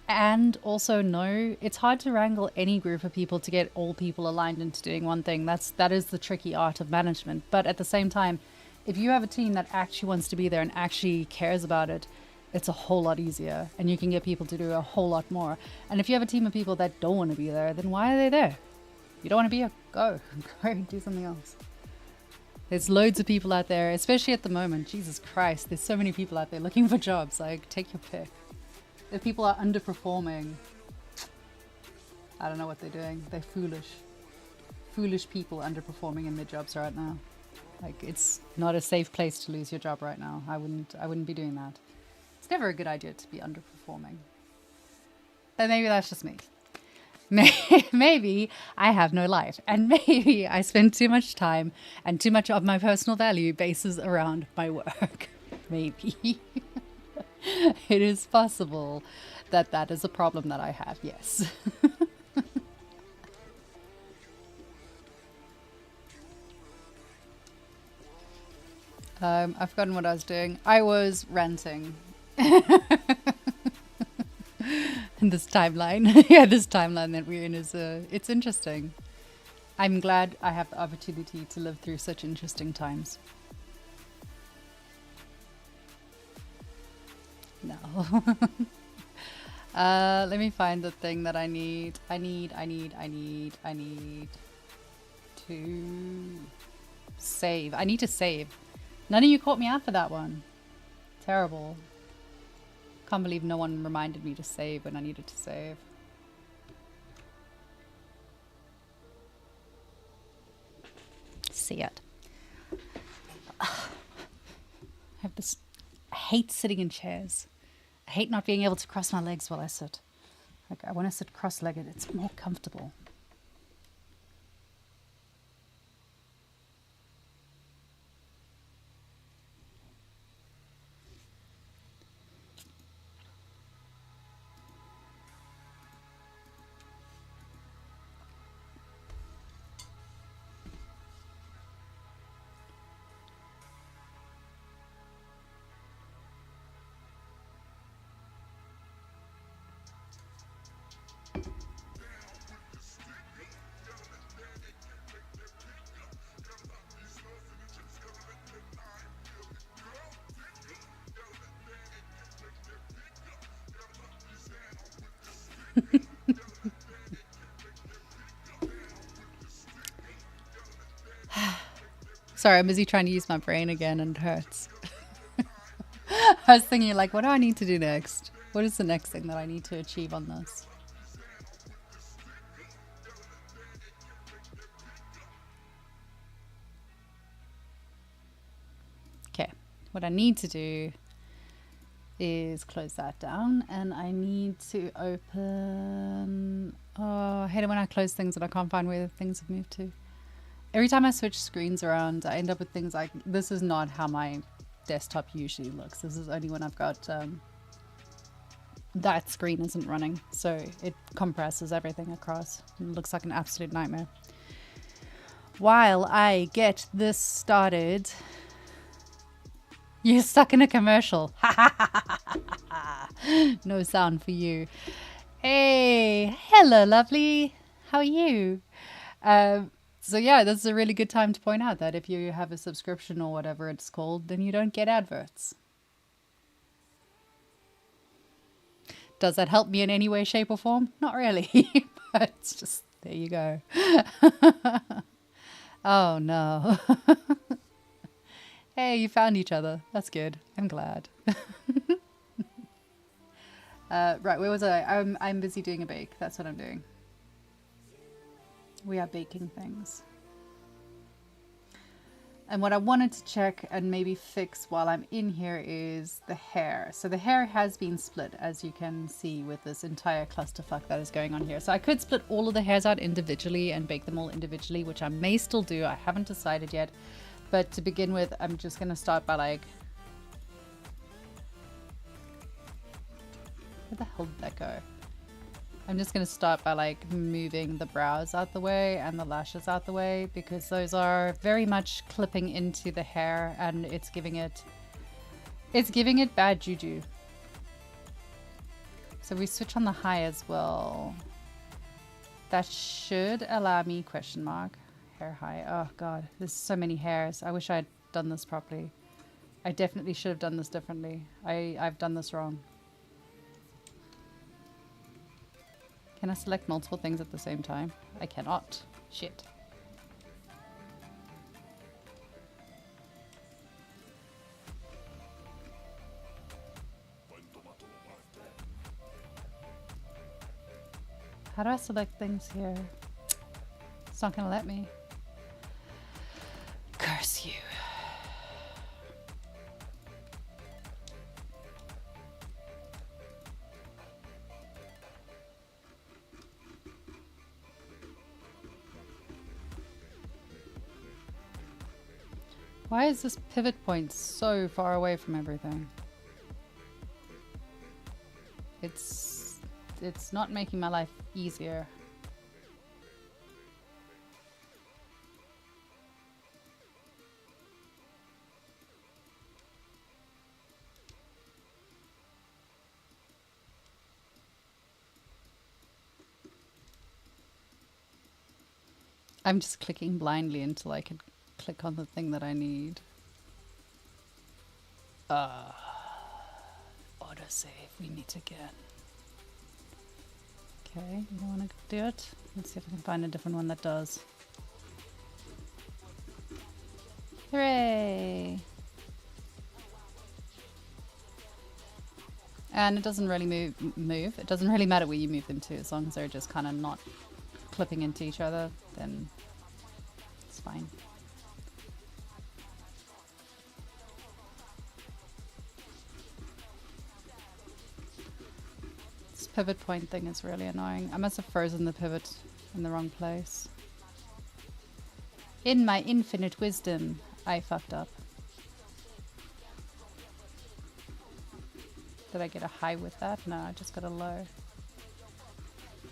and also no. It's hard to wrangle any group of people to get all people aligned into doing one thing. That is the tricky art of management. But at the same time, if you have a team that actually wants to be there and actually cares about it, it's a whole lot easier and you can get people to do a whole lot more. And if you have a team of people that don't want to be there, then why are they there? You don't want to be here? Go do something else. There's loads of people out there, especially at the moment. Jesus Christ, there's so many people out there looking for jobs. Like, take your pick. If people are underperforming, I don't know what they're doing. They're foolish. Foolish people underperforming in their jobs right now. Like, it's not a safe place to lose your job right now. I wouldn't be doing that. It's never a good idea to be underperforming. But maybe that's just me. Maybe I have no life, and maybe I spend too much time and too much of my personal value bases around my work. Maybe. It is possible that that is a problem that I have, yes. I've forgotten what I was doing. I was ranting. In this timeline. Yeah, this timeline that we're in is it's interesting. I'm glad I have the opportunity to live through such interesting times. No. Let me find the thing that I need. I need to save. I need to save. None of you caught me out for that one. Terrible. Can't believe no one reminded me to save when I needed to save. See it. I have this. I hate sitting in chairs. I hate not being able to cross my legs while I sit. Like, I want to sit cross-legged. It's more comfortable. Sorry, I'm busy trying to use my brain again and it hurts. I was thinking, like, what do I need to do next? What is the next thing that I need to achieve on this? Okay, what I need to do is close that down, and I need to open... Oh, I hate it when I close things and I can't find where the things have moved to. Every time I switch screens around, I end up with things like, this is not how my desktop usually looks. This is only when I've got, that screen isn't running. So it compresses everything across. It looks like an absolute nightmare. While I get this started, you're stuck in a commercial. No sound for you. Hey, hello, lovely. How are you? So yeah, this is a really good time to point out that if you have a subscription or whatever it's called, then you don't get adverts. Does that help me in any way, shape or form? Not really, but it's just, there you go. Oh no. Hey, you found each other. That's good. I'm glad. Right, where was I? I'm busy doing a bake. That's what I'm doing. We are baking things. And what I wanted to check and maybe fix while I'm in here is the hair. So the hair has been split, as you can see, with this entire clusterfuck that is going on here. So I could split all of the hairs out individually and bake them all individually, which I may still do. I haven't decided yet. But to begin with, I'm just going to start by like... Where the hell did that go? I'm just going to start by like moving the brows out the way and the lashes out the way, because those are very much clipping into the hair and it's giving it bad juju. So we switch on the high as well. That should allow me, question mark, hair high. Oh God, there's so many hairs. I wish I had done this properly. I definitely should have done this differently. I've done this wrong. Can I select multiple things at the same time? I cannot. Shit. How do I select things here? It's not gonna let me. Curse you. Why is this pivot point so far away from everything? It's not making my life easier. I'm just clicking blindly until I can click on the thing that I need. Autosave, we meet again. Okay, you don't want to do it? Let's see if I can find a different one that does. Hooray! And it doesn't really move. It doesn't really matter where you move them to, as long as they're just kind of not clipping into each other, then it's fine. This pivot point thing is really annoying. I must have frozen the pivot in the wrong place. In my infinite wisdom, I fucked up. Did I get a high with that? No, I just got a low.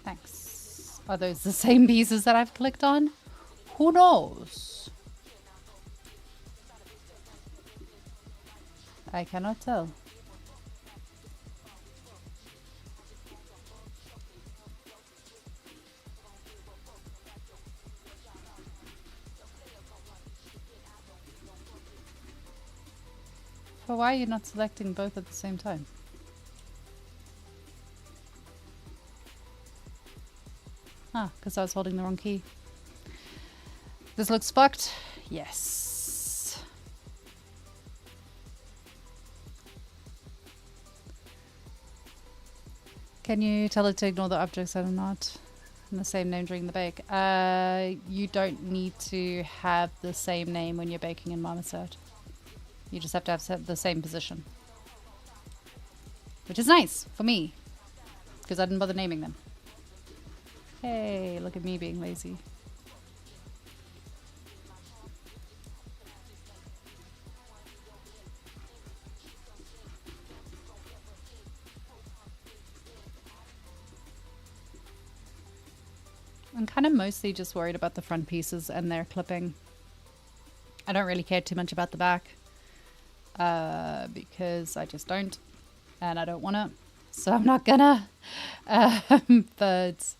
Thanks. Are those the same pieces that I've clicked on? Who knows? I cannot tell. But why are you not selecting both at the same time? Ah, because I was holding the wrong key. This looks fucked. Yes. Can you tell it to ignore the objects that are not in the same name during the bake? You don't need to have the same name when you're baking in Marmoset. You just have to have the same position. Which is nice for me, because I didn't bother naming them. Hey, look at me being lazy. I'm kind of mostly just worried about the front pieces and their clipping. I don't really care too much about the back, because I just don't, and I don't want to, so I'm not gonna. But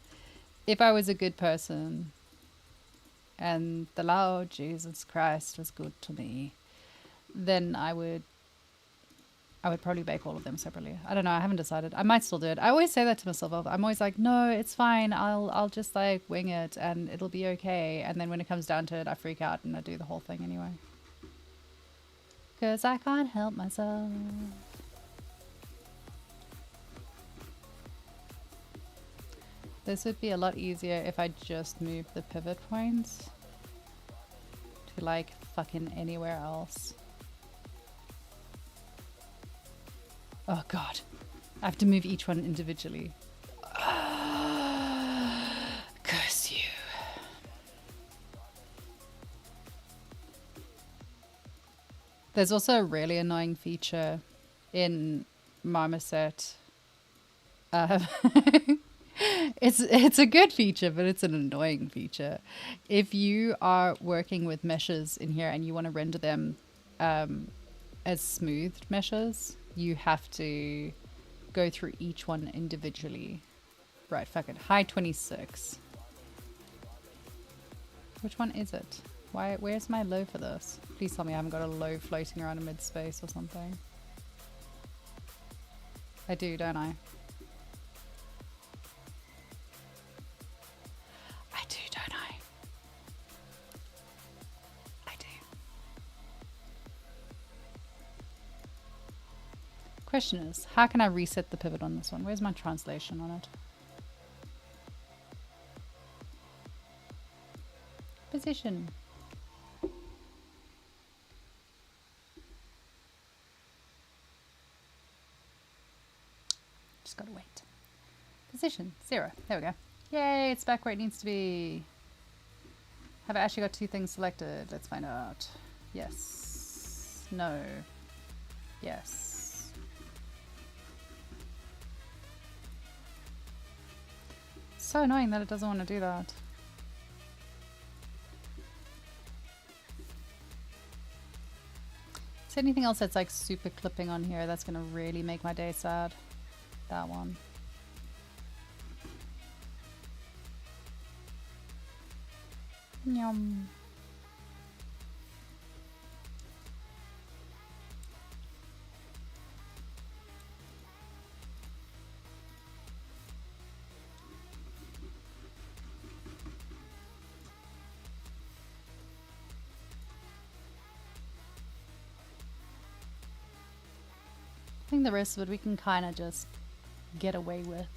if I was a good person and the Lord Jesus Christ was good to me, then I would probably bake all of them separately. I don't know. I haven't decided. I might still do it. I always say that to myself. I'm always like, no, it's fine. I'll just like wing it and it'll be okay. And then when it comes down to it, I freak out and I do the whole thing anyway. Because I can't help myself. This would be a lot easier if I just moved the pivot points to like fucking anywhere else. Oh god. I have to move each one individually. Curse you. There's also a really annoying feature in Marmoset. It's a good feature, but it's an annoying feature. If you are working with meshes in here and you want to render them as smoothed meshes, you have to go through each one individually. Right, fuck it. High 26. Which one is it? Where's my low for this? Please tell me I haven't got a low floating around in mid-space or something. I do, don't I? I do, don't I? I do. Question is, how can I reset the pivot on this one? Where's my translation on it? Position. Just gotta wait. Position 0. There we go. Yay, it's back where it needs to be. Have I actually got 2 things selected? Let's find out. Yes. No. Yes. So annoying that it doesn't want to do that. Is there anything else that's like super clipping on here that's gonna really make my day sad? That one. Yum. I think the rest of it we can kind of just get away with.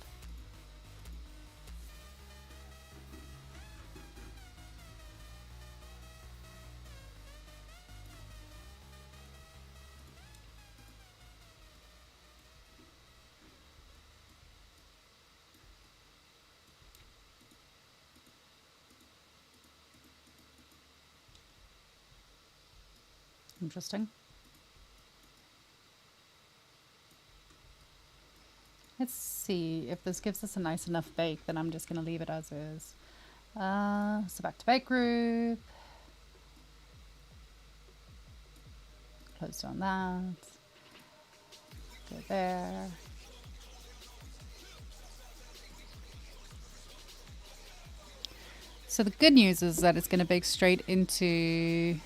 Interesting. Let's see if this gives us a nice enough bake, then I'm just going to leave it as is. So back to bake group. Close down that. Go there. So the good news is that it's going to bake straight into...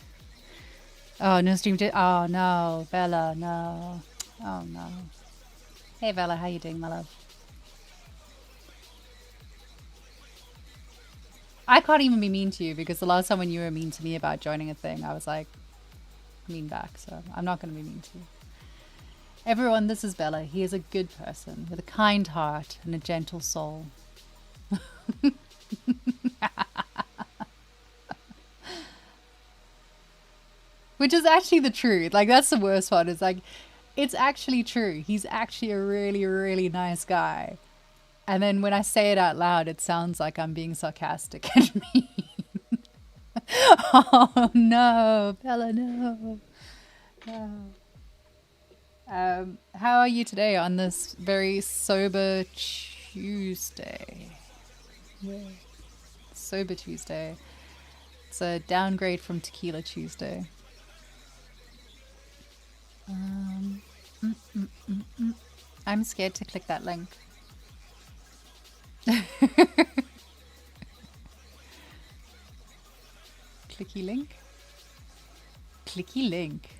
Oh, no stream did. Oh no, Bella, no. Oh no. Hey Bella, how you doing, my love? I can't even be mean to you because the last time when you were mean to me about joining a thing, I was like mean back. So I'm not going to be mean to you. Everyone, this is Bella. He is a good person with a kind heart and a gentle soul. Which is actually the truth. Like, that's the worst part. Is like, it's actually true. He's actually a really, really nice guy. And then when I say it out loud, it sounds like I'm being sarcastic and mean. Oh no, Bella, no. No. How are you today on this very sober Tuesday? Yeah. Sober Tuesday. It's a downgrade from Tequila Tuesday. I'm scared to click that link. Clicky link? Clicky link.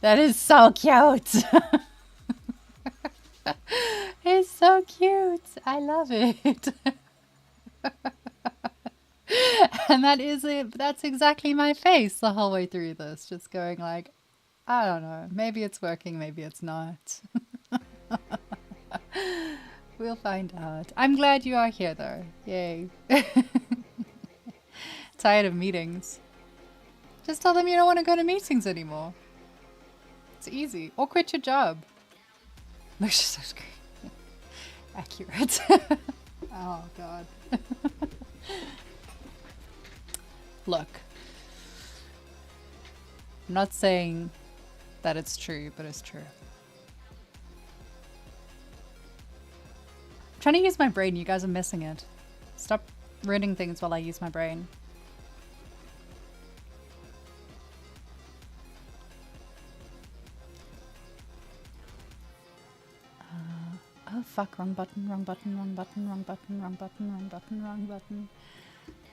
That is so cute. It's so cute. I love it. And that is it. That's exactly my face the whole way through this. Just going like, I don't know. Maybe it's working. Maybe it's not. We'll find out. I'm glad you are here though. Yay. Tired of meetings. Just tell them you don't want to go to meetings anymore. It's easy. Or quit your job. Looks so scary. Accurate. Oh god. Look. I'm not saying that it's true, but it's true. I'm trying to use my brain. You guys are missing it. Stop ruining things while I use my brain. Oh fuck, wrong button, wrong button, wrong button, wrong button, wrong button, wrong button, wrong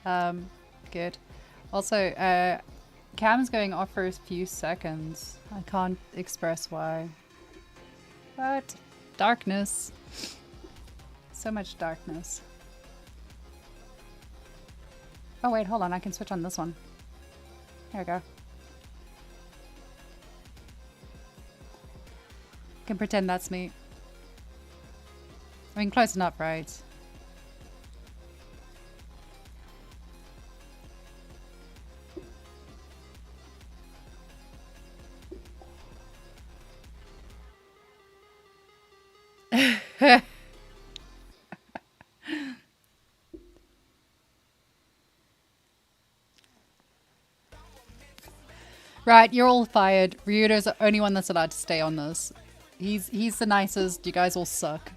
button. Good. Also, Cam's going off for a few seconds. I can't express why. But darkness. So much darkness. Oh wait, hold on, I can switch on this one. There we go. I can pretend that's me. mean, close enough, right? Right, you're all fired. Ryudo's the only one that's allowed to stay on this. He's the nicest. You guys all suck.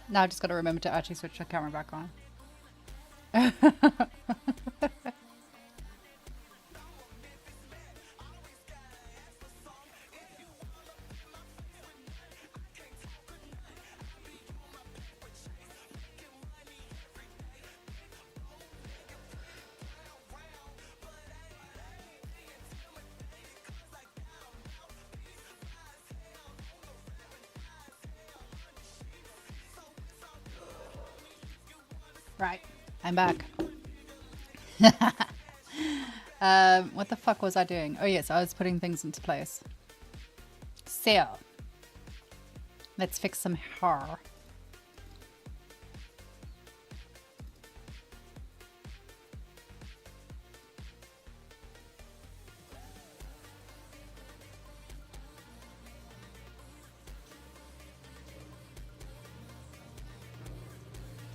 Now I just got to remember to actually switch the camera back on. Right, I'm back. What the fuck was I doing? Oh yes, I was putting things into place. So, let's fix some hair.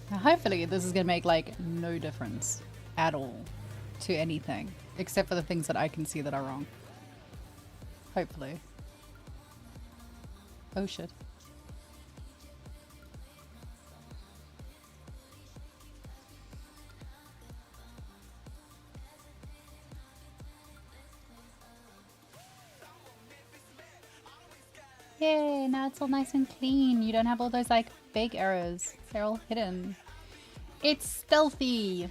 Now, hopefully this is gonna make like no difference at all to anything, except for the things that I can see that are wrong. Hopefully. Oh shit. Yay, now it's all nice and clean. You don't have all those like big errors. They're all hidden. It's stealthy.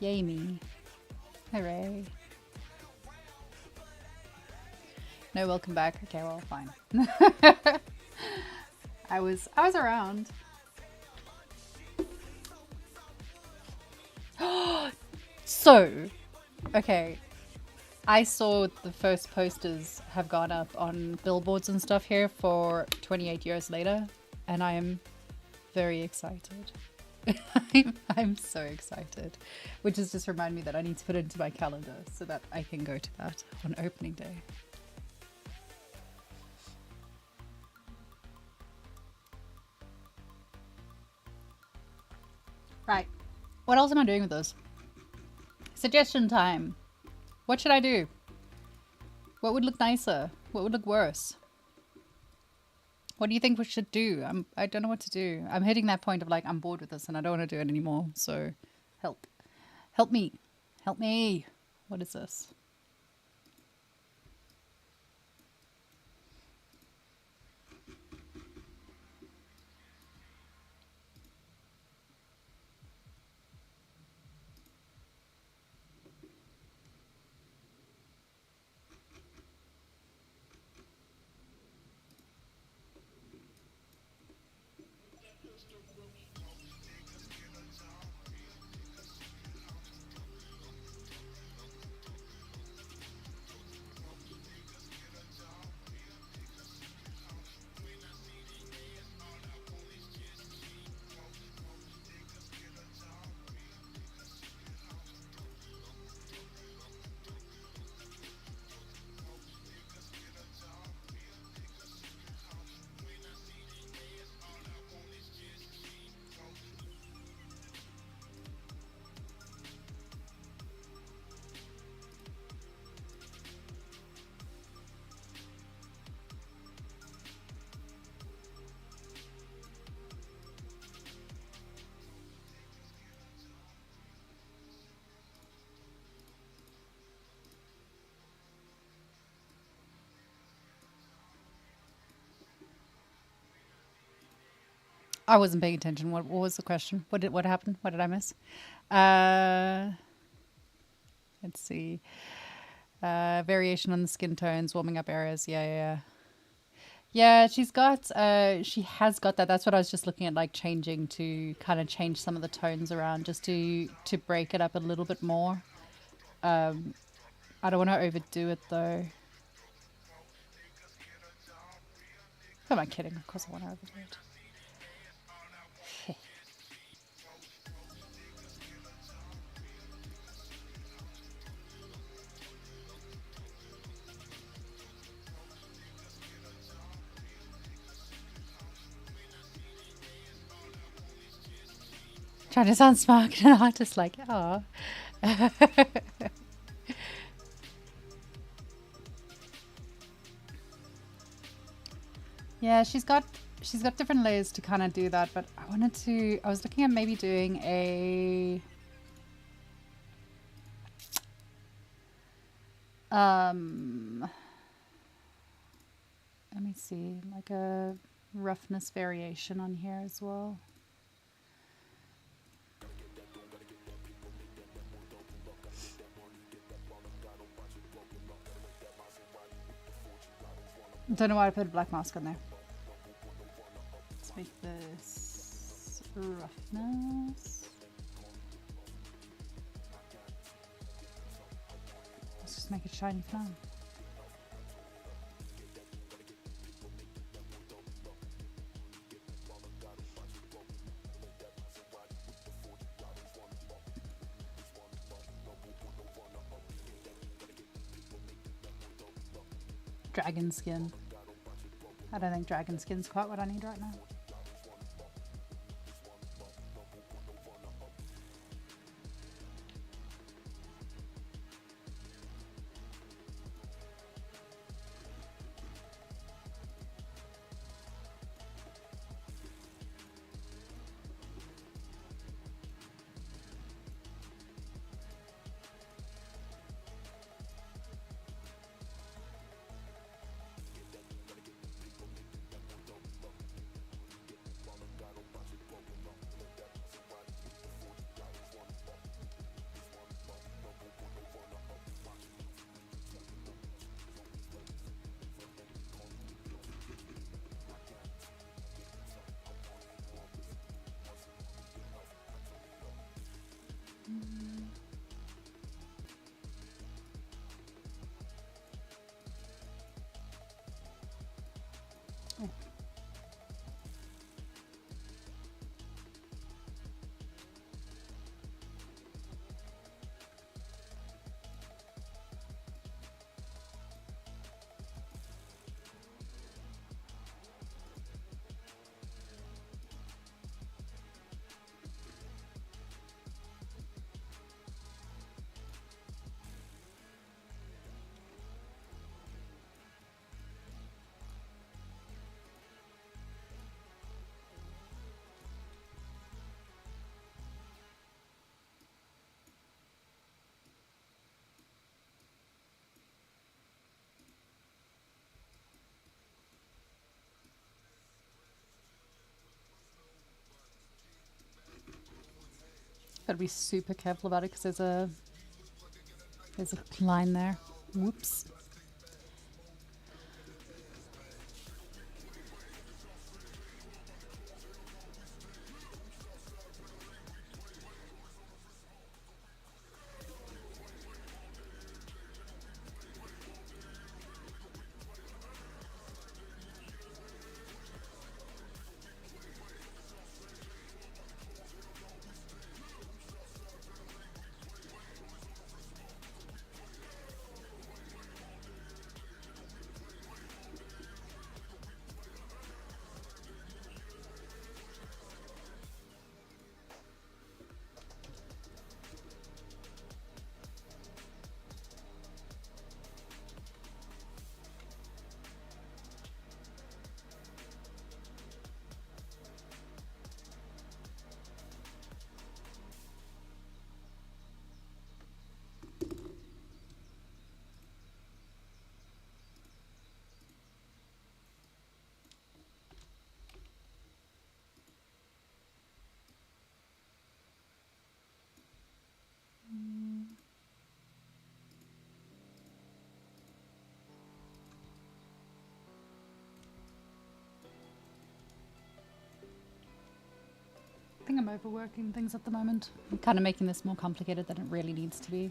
Yay me. Hooray. No, welcome back. Okay, well, fine. I was around. So, okay. I saw the first posters have gone up on billboards and stuff here for 28 years later, and I am very excited. I'm so excited, which has just reminded me that I need to put it into my calendar so that I can go to that on opening day. Right. What else am I doing with this? Suggestion time. What should I do? What would look nicer? What would look worse? What do you think we should do? I don't know what to do. I'm hitting that point of like, I'm bored with this and I don't want to do it anymore. So help. Help me. Help me. What is this? I wasn't paying attention. What was the question? What happened? What did I miss? Let's see. Variation on the skin tones, warming up areas. Yeah. Yeah, she has got that. That's what I was just looking at, like changing to kind of change some of the tones around just to break it up a little bit more. Um, I don't want to overdo it though. Who am I kidding? Of course I want to overdo it. Trying to sound smart and I'm just like, oh. Yeah, she's got different layers to kind of do that, but I was looking at maybe doing a um let me see, like a roughness variation on here as well. Don't know why I put a black mask on there. Let's make this roughness. Let's just make it shiny for now. Dragon skin. I don't think dragon skin's quite what I need right now. Gotta be super careful about it because there's a line there. Whoops. I'm overworking things at the moment. I'm kind of making this more complicated than it really needs to be.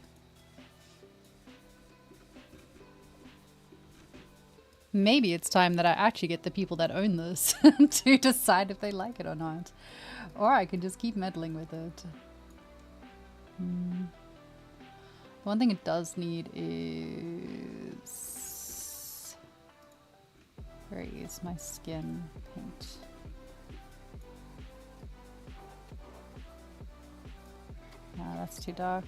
Maybe it's time that I actually get the people that own this to decide if they like it or not. Or I can just keep meddling with it. One thing it does need is... Where is my skin paint? No, that's too dark.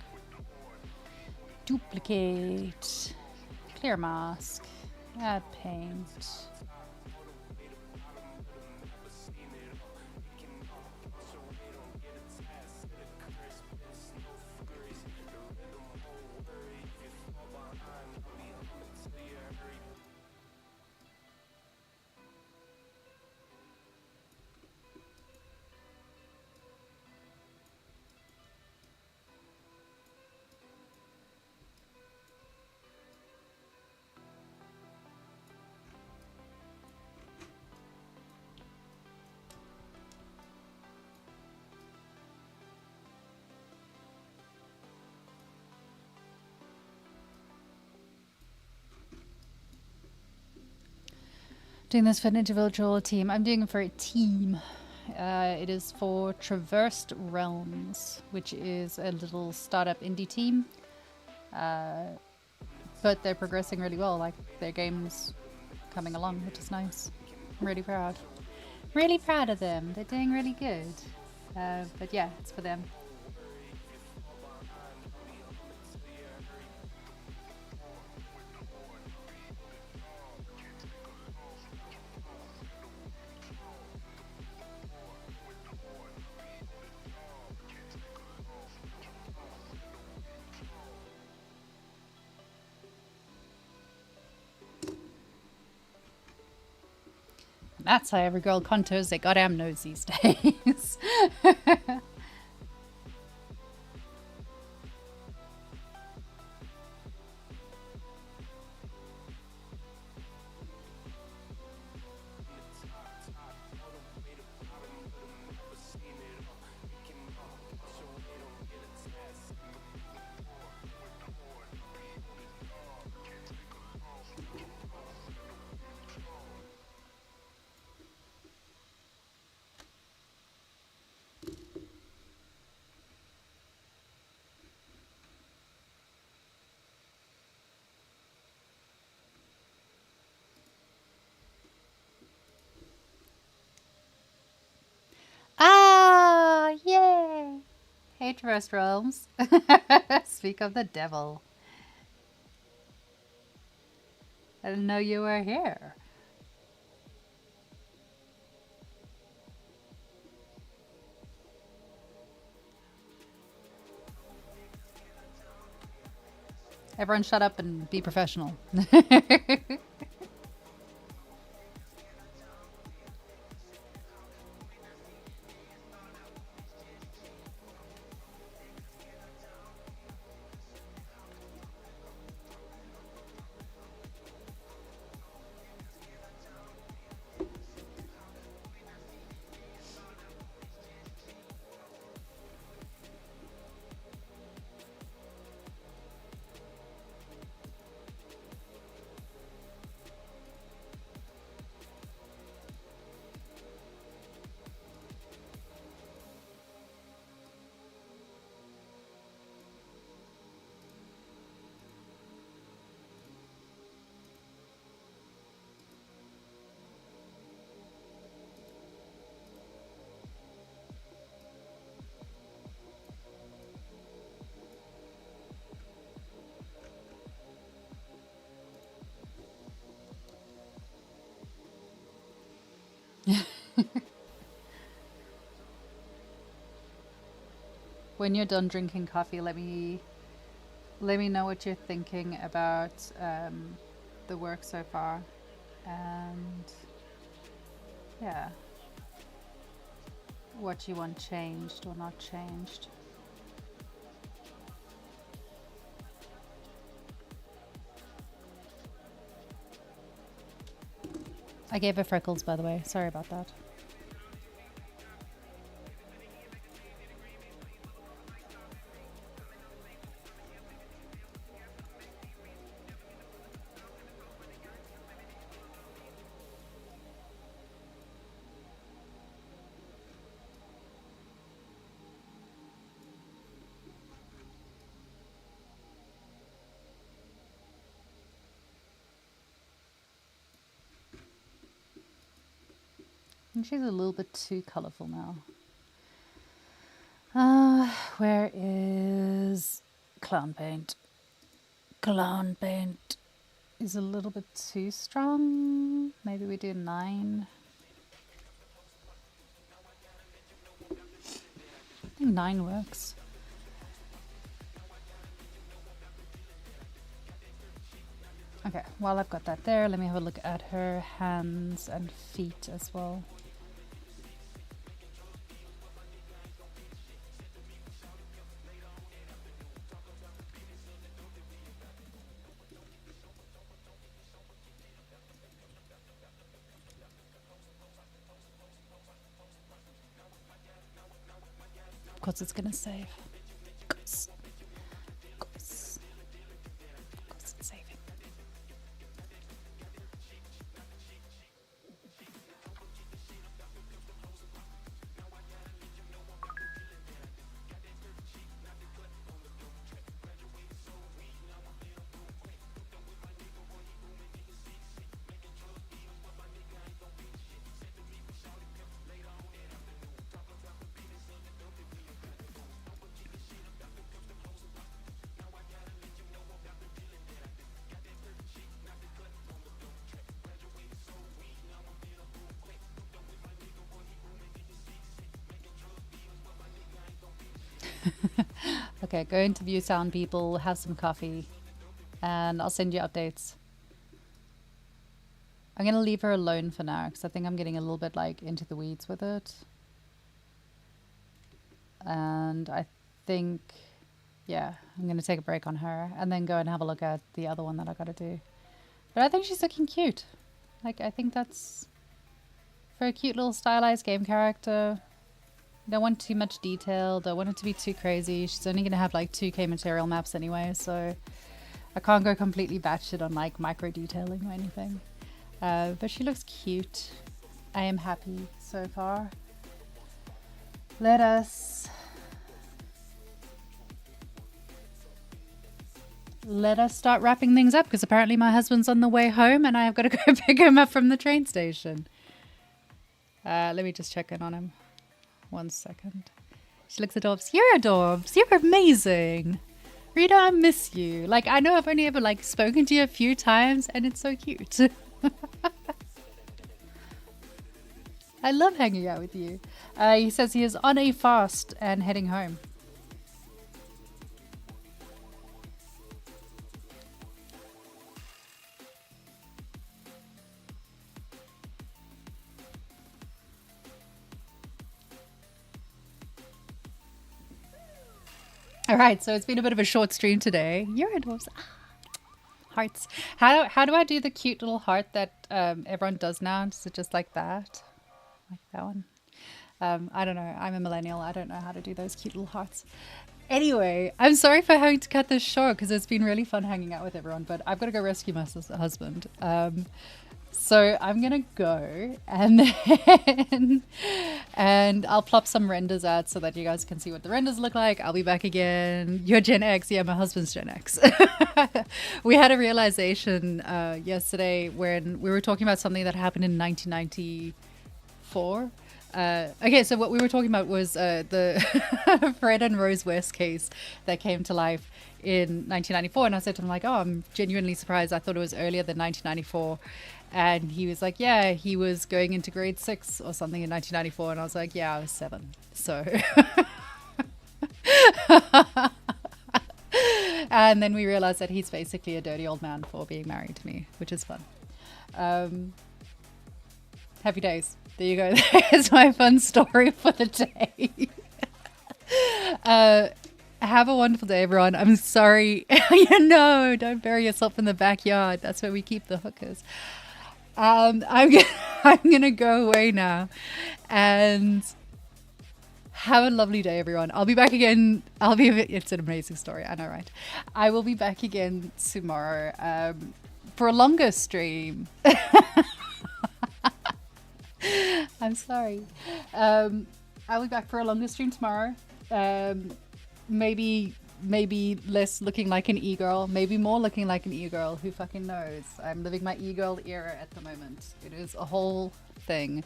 Duplicate. Clear mask. Add paint. Doing this for an individual team. I'm doing it for a team. It is for Traversed Realms, which is a little startup indie team. But they're progressing really well. Like, their game's coming along, which is nice. I'm really proud. Really proud of them. They're doing really good. But yeah, it's for them. That's how every girl contours their goddamn nose these days. Ah, yay! Hey, Traversed Realms. Speak of the devil. I didn't know you were here. Everyone shut up and be professional. When you're done drinking coffee, let me know what you're thinking about the work so far, and yeah, what you want changed or not changed. I gave her freckles, by the way. Sorry about that. think she's a little bit too colorful now. Where is Clown Paint? Clown Paint is a little bit too strong. Maybe we do 9. I think 9 works. Okay, while I've got that there, let me have a look at her hands and feet as well. Of course it's gonna save. Of course it's saving. Okay, go interview sound people, have some coffee, and I'll send you updates. I'm gonna leave her alone for now because I think I'm getting a little bit like into the weeds with it. And I think, yeah, I'm gonna take a break on her and then go and have a look at the other one that I gotta do. But I think she's looking cute. Like, I think that's, for a cute little stylized game character, don't want too much detail, don't want it to be too crazy. She's only going to have like 2K material maps anyway, so I can't go completely batshit on like micro detailing or anything. But she looks cute. I am happy so far. Let us start wrapping things up because apparently my husband's on the way home and I have got to go pick him up from the train station. Let me just check in on him. 1 second. She looks adorbs. You're adorbs. You're amazing. Rita, I miss you. Like, I know I've only ever like spoken to you a few times and it's so cute. I love hanging out with you. He says he is on a fast and heading home. All right, so it's been a bit of a short stream today. You're adorbs. Hearts. How do I do the cute little heart that everyone does now? Is it just like that? Like that one? I don't know. I'm a millennial. I don't know how to do those cute little hearts. Anyway, I'm sorry for having to cut this short because it's been really fun hanging out with everyone, but I've got to go rescue my husband. So I'm gonna go and then and I'll plop some renders out so that you guys can see what the renders look like. I'll be back again. You're Gen X. Yeah, my husband's Gen X. We had a realization yesterday when we were talking about something that happened in 1994. Okay, so what we were talking about was the Fred and Rose West case that came to life in 1994, and I said to him like, oh, I'm genuinely surprised. I thought it was earlier than 1994. And he was like, yeah, he was going into grade 6 or something in 1994. And I was like, yeah, I was 7. So. And then we realized that he's basically a dirty old man for being married to me, which is fun. Happy days. There you go. There's my fun story for the day. Have a wonderful day, everyone. I'm sorry. No, don't bury yourself in the backyard. That's where we keep the hookers. I'm gonna go away now and have a lovely day, everyone. I'll be back again. It's an amazing story. I know, right? I will be back again tomorrow for a longer stream. I'm sorry. I'll be back for a longer stream tomorrow. Maybe maybe less looking like an e-girl, maybe more looking like an e-girl. Who fucking knows? I'm living my e-girl era at the moment. It is a whole thing.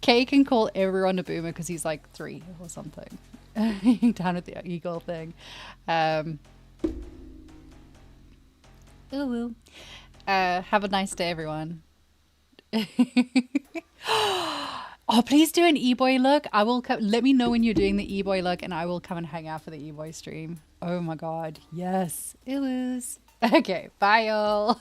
Kay can call everyone a boomer because he's like 3 or something. Down with the e-girl thing. Ooh. Have a nice day, everyone. Oh, please do an e-boy look. I will let me know when you're doing the e-boy look and I will come and hang out for the e-boy stream. Oh my god. Yes. It was. Okay. Bye, y'all.